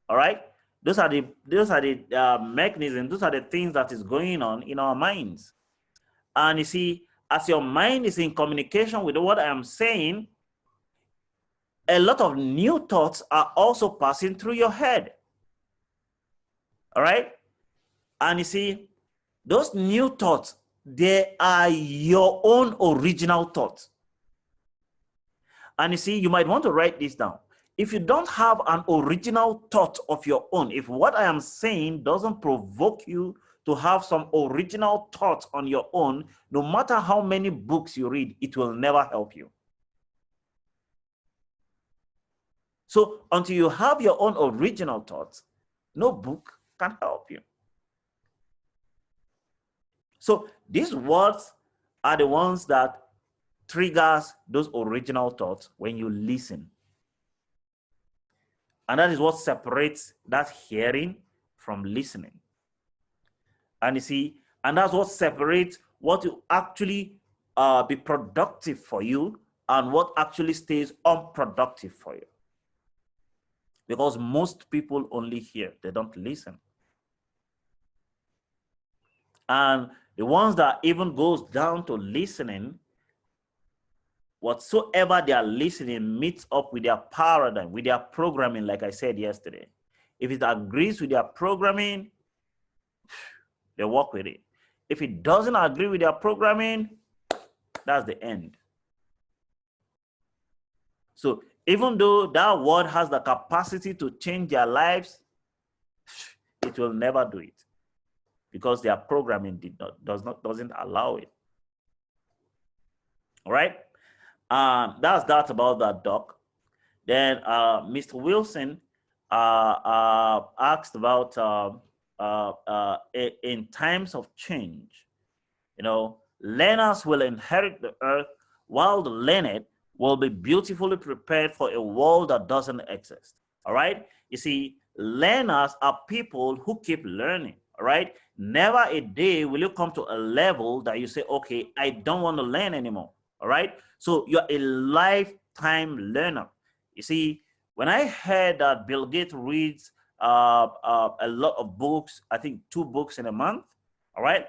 [SPEAKER 1] All right? Those are the mechanisms, those are the things that is going on in our minds. And you see, as your mind is in communication with what I am saying, a lot of new thoughts are also passing through your head. All right? And you see, those new thoughts, they are your own original thoughts. And you see, you might want to write this down. If you don't have an original thought of your own, if what I am saying doesn't provoke you to have some original thoughts on your own, no matter how many books you read, it will never help you. So until you have your own original thoughts, no book can help you. So these words are the ones that triggers those original thoughts when you listen. And that is what separates that hearing from listening. And you see, and that's what separates what will actually be productive for you and what actually stays unproductive for you. Because most people only hear, they don't listen. And the ones that even goes down to listening, whatsoever they are listening meets up with their paradigm, with their programming, like I said yesterday. If it agrees with their programming, they work with it. If it doesn't agree with their programming, that's the end. So even though that word has the capacity to change their lives, it will never do it because their programming doesn't allow it. All right. That's that about that doc. Then Mr. Wilson asked about in times of change, you know, learners will inherit the earth while the learned will be beautifully prepared for a world that doesn't exist. All right. You see, learners are people who keep learning. All right. Never a day will you come to a level that you say, okay, I don't want to learn anymore. All right. So you're a lifetime learner. You see, when I heard that Bill Gates reads a lot of books, I think 2 books in a month. All right.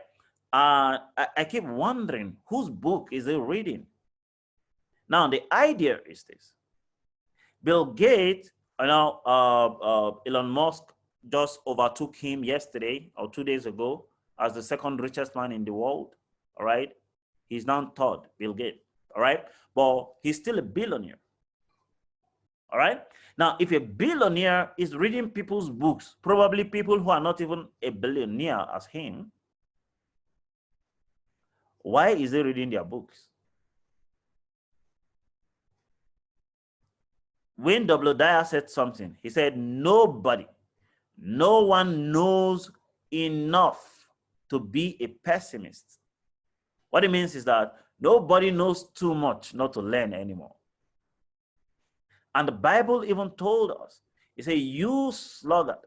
[SPEAKER 1] I keep wondering whose book is he reading? Now, the idea is this. Bill Gates, you know, Elon Musk just overtook him yesterday or 2 days ago as the 2nd richest man in the world. All right. He's now 3rd, Bill Gates. All right. But he's still a billionaire. All right. Now, if a billionaire is reading people's books, probably people who are not even a billionaire as him, why is he reading their books? Wayne W. Dyer said something. He said, no one knows enough to be a pessimist. What it means is that nobody knows too much not to learn anymore. And the Bible even told us, it said, you sluggard,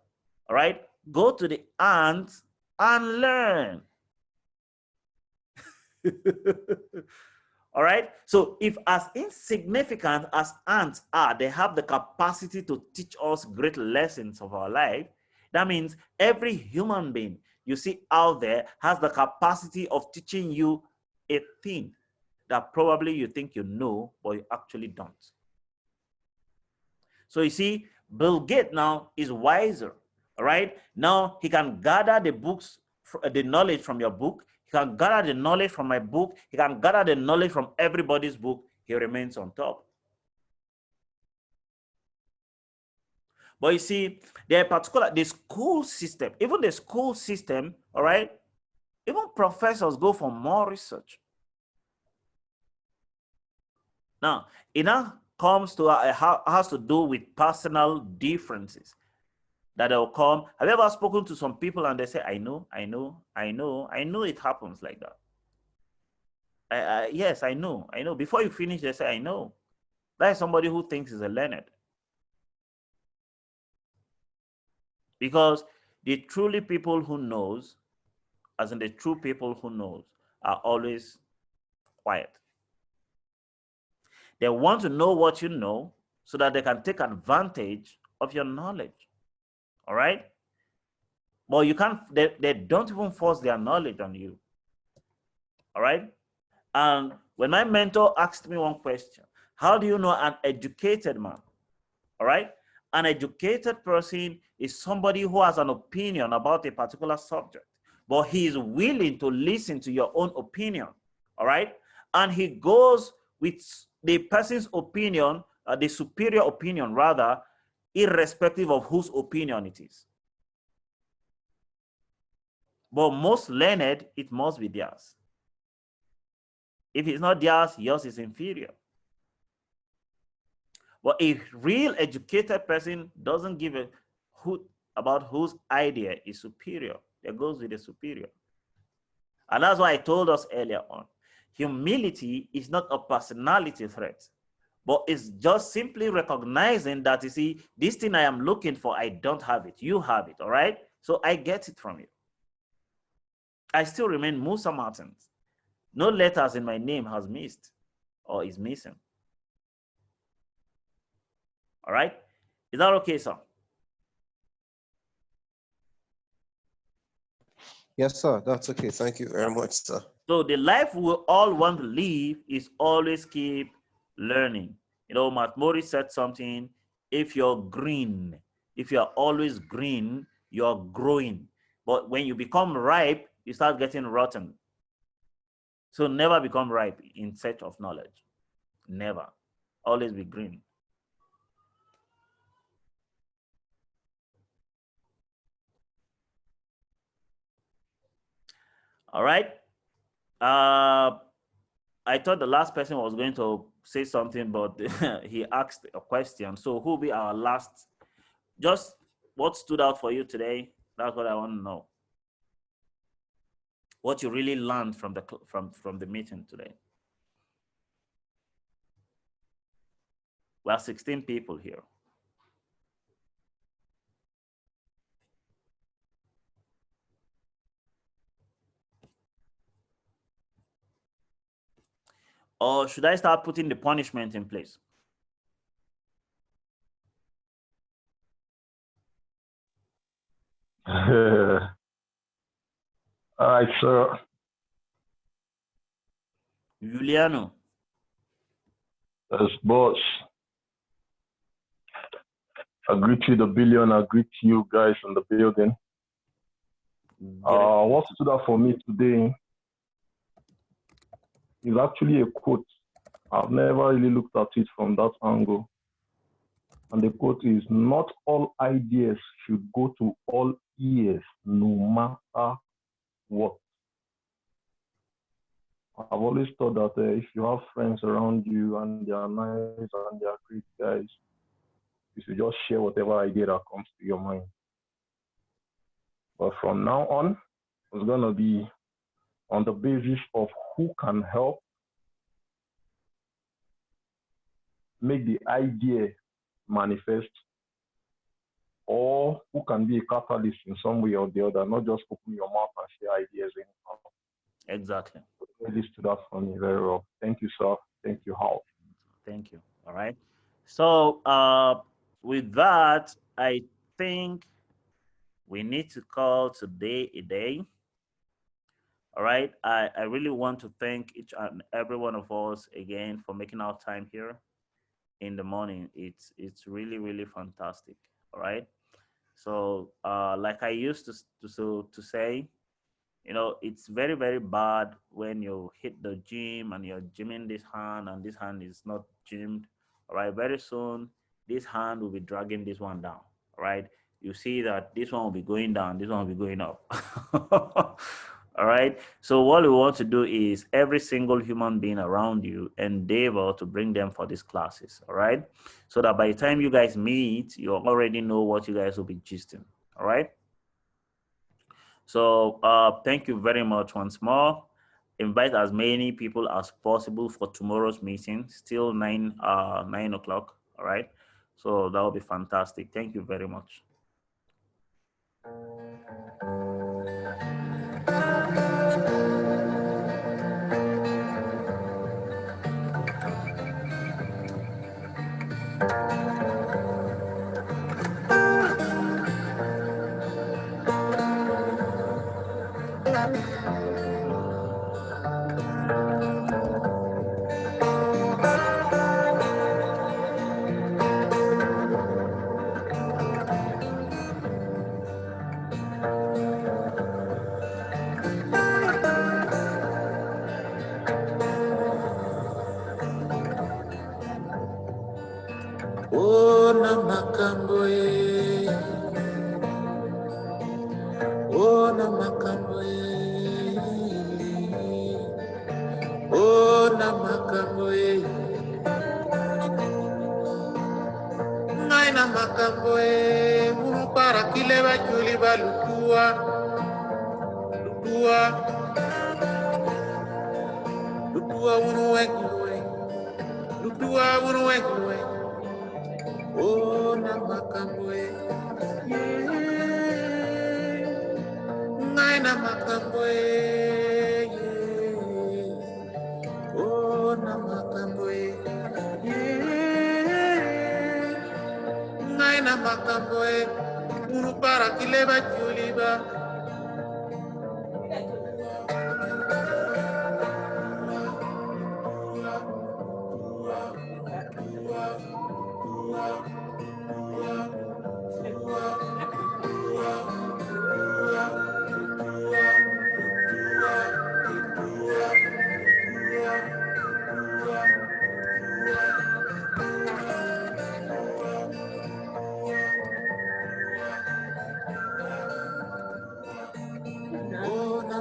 [SPEAKER 1] all right, go to the ants and learn. All right. So if as insignificant as ants are, they have the capacity to teach us great lessons of our life. That means every human being you see out there has the capacity of teaching you a thing that probably you think you know, but you actually don't. So you see, Bill Gates now is wiser. All right. Now he can gather the books, the knowledge from your book. He can gather the knowledge from my book. He can gather the knowledge from everybody's book. He remains on top. But you see, the school system, even the school system, all right, even professors go for more research. Now, it now comes to, has to do with personal differences that will come. Have you ever spoken to some people and they say, I know it happens like that. Yes, I know. Before you finish, they say, I know. That is somebody who thinks is a learned. Because the truly people who knows, as in the true people who knows, are always quiet. They want to know what you know so that they can take advantage of your knowledge. All right? But you can't, they don't even force their knowledge on you. All right? And when my mentor asked me one question, how do you know an educated man? All right? An educated person is somebody who has an opinion about a particular subject, but he is willing to listen to your own opinion. All right? And he goes with the person's opinion, the superior opinion rather, irrespective of whose opinion it is. But most learned, it must be theirs. If it's not theirs, yours is inferior. But a real educated person doesn't give a hoot about whose idea is superior. It goes with the superior. And that's why I told us earlier on, humility is not a personality threat, but it's just simply recognizing that, you see, this thing I am looking for, I don't have it. You have it, all right? So I get it from you. I still remain Musa Martins. No letters in my name has missed or is missing. All right? Is that okay, sir?
[SPEAKER 9] Yes, sir. That's okay. Thank you very much, sir.
[SPEAKER 1] So the life we all want to live is always keep learning. You know, Matt Morris said something, if you're green, if you're always green, you're growing. But when you become ripe, you start getting rotten. So never become ripe in search of knowledge. Never. Always be green. All right. I thought the last person was going to say something, but he asked a question. So who will be our last? Just what stood out for you today? That's what I want to know. What you really learned from the meeting today. We are 16 people here. Or should I start putting the punishment in place?
[SPEAKER 3] All right, sir.
[SPEAKER 1] Juliano.
[SPEAKER 3] As boss. I greet you, the billion. I greet you guys in the building. What stood out for me today is actually a quote. I've never really looked at it from that angle. And the quote is, not all ideas should go to all ears, no matter what. I've always thought that if you have friends around you and they are nice and they are great guys, you should just share whatever idea that comes to your mind. But from now on, it's going to be on the basis of who can help make the idea manifest, or who can be a catalyst in some way or the other, not just open your mouth and share ideas anyhow.
[SPEAKER 1] Exactly.
[SPEAKER 3] Really stood out for me very well. Thank you, sir. Thank you, Hal.
[SPEAKER 1] Thank you. All right. So with that, I think we need to call today a day. All right. I really want to thank each and every one of us again for making our time here in the morning. It's really, really fantastic. All right. So like I used to say, you know, it's very, very bad when you hit the gym and you're gymming this hand and this hand is not gymmed. All right, very soon this hand will be dragging this one down. All right, you see that this one will be going down, this one will be going up. All right, so what we want to do is every single human being around you endeavor to bring them for these classes. All right, so that by the time you guys meet, you already know what you guys will be gisting. All right. So thank you very much once more. Invite as many people as possible for tomorrow's meeting, still 9 o'clock. All right. So that will be fantastic. Thank you very much.
[SPEAKER 10] Oh, Namakamboe. Oh, Namakamboe. Oh, Namakamboe. Ngai Namakamboe. Muru para kileba chuliba lutua. Lutua. Lutua unuwekwe. Lutua unuwekwe. Oh, Namakamboe. Ngai Namakamboe. Oh, Namakamboe. Ngai Namakamboe. Muru para kileba chuliba.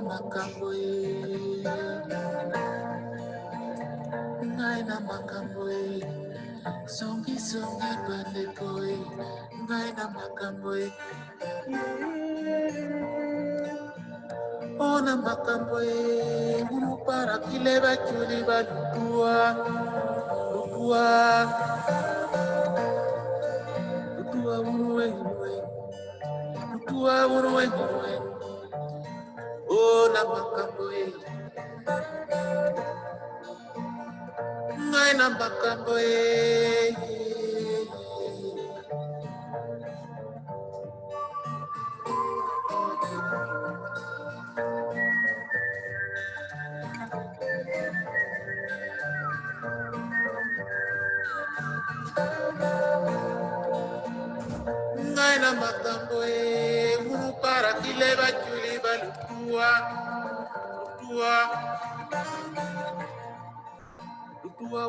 [SPEAKER 10] makambo ngai na makambo songi bandeko ngai na makambo ona makambo para kileba chuli balukua uruwe ona makambo ngai na makambo ngai na makambo para kileba chuli balukua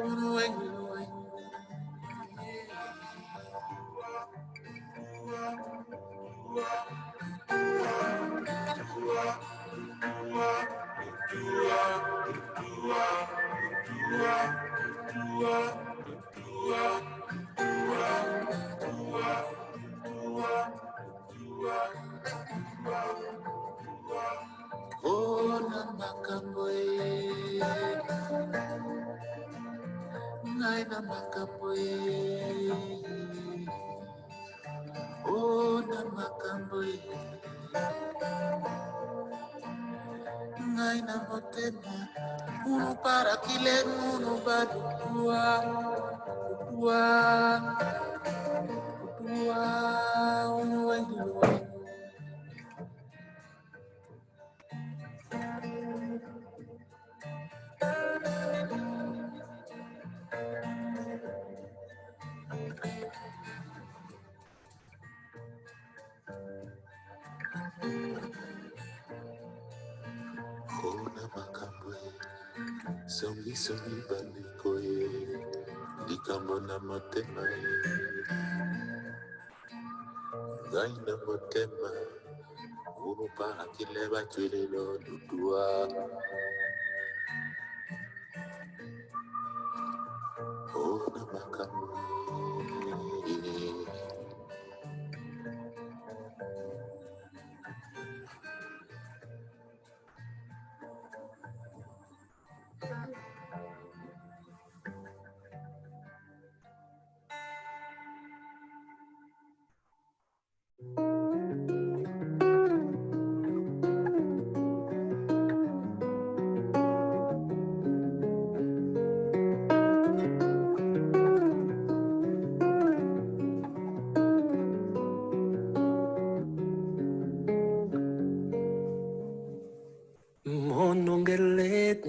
[SPEAKER 10] uruwe ona makambo ngai na makambo ona makambo ngai na motema para kile badukua ona makambo songi bandeko likambo na motema ngai na motema para kileba chililo dudua ona makambo
[SPEAKER 11] Monongelet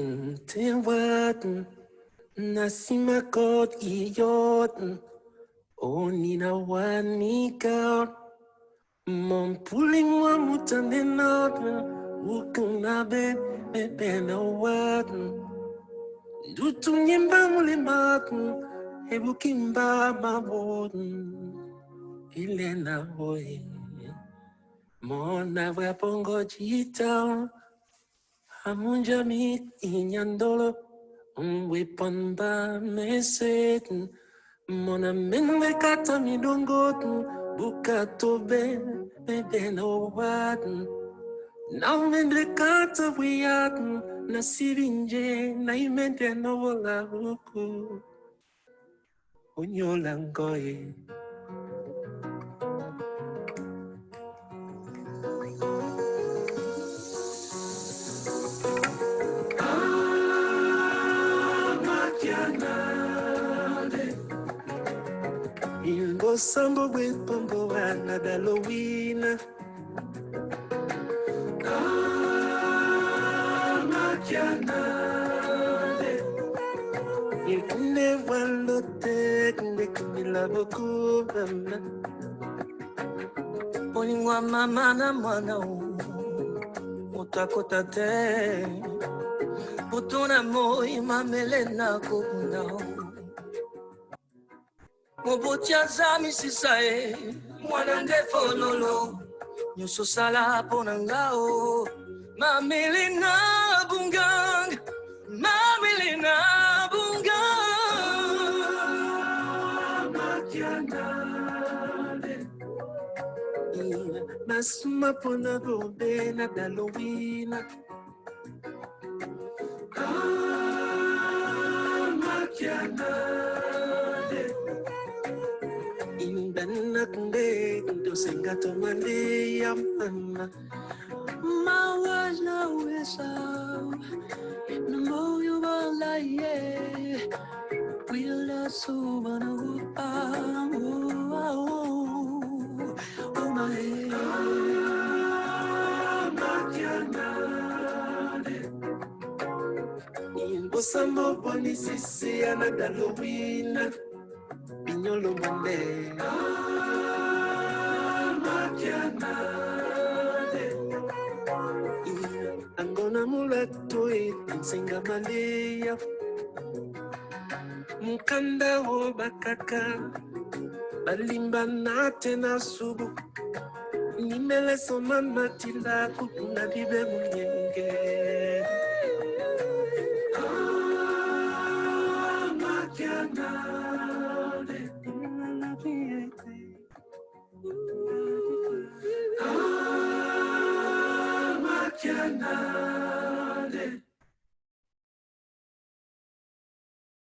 [SPEAKER 11] tewat nasimakot iyot onina wanika mon puling wa mutanenot ukunabe bebena wat dutunyemba mulemat ebukimba mabot ilena boy mona wapongo chita amunja mit inyandolo wepanda meset mona menwe kata midongot bukato bebe no wat now mende kata wiat na sirinje na imente no vola ruku onyolangoye Ingo sambo with pombo ana Halloween. You can never look take me love a cool Oningwa mama na mwana utakota te Putuna moi mamele na kukunda Mobotia zami sisae mwana ndefololo Nyuso sala ponangao Mamilina bungang, mamilina bungang, makianale. Masuma pona bombe na dalowina. Makianale. Indana kunde ndo sengato mande yamana. Mawaja wesa. No you wala ye. Wila subana upa. Oh my. Makianale. Bosambo boni sisi anadalowina. Pinyolo mande. Makianale. Angona muleto singa malia. Mukanda wo bakaka. Balimba nate na subu. Nimele soman matila kukuna bibe munyenge. Makianale. Makianale.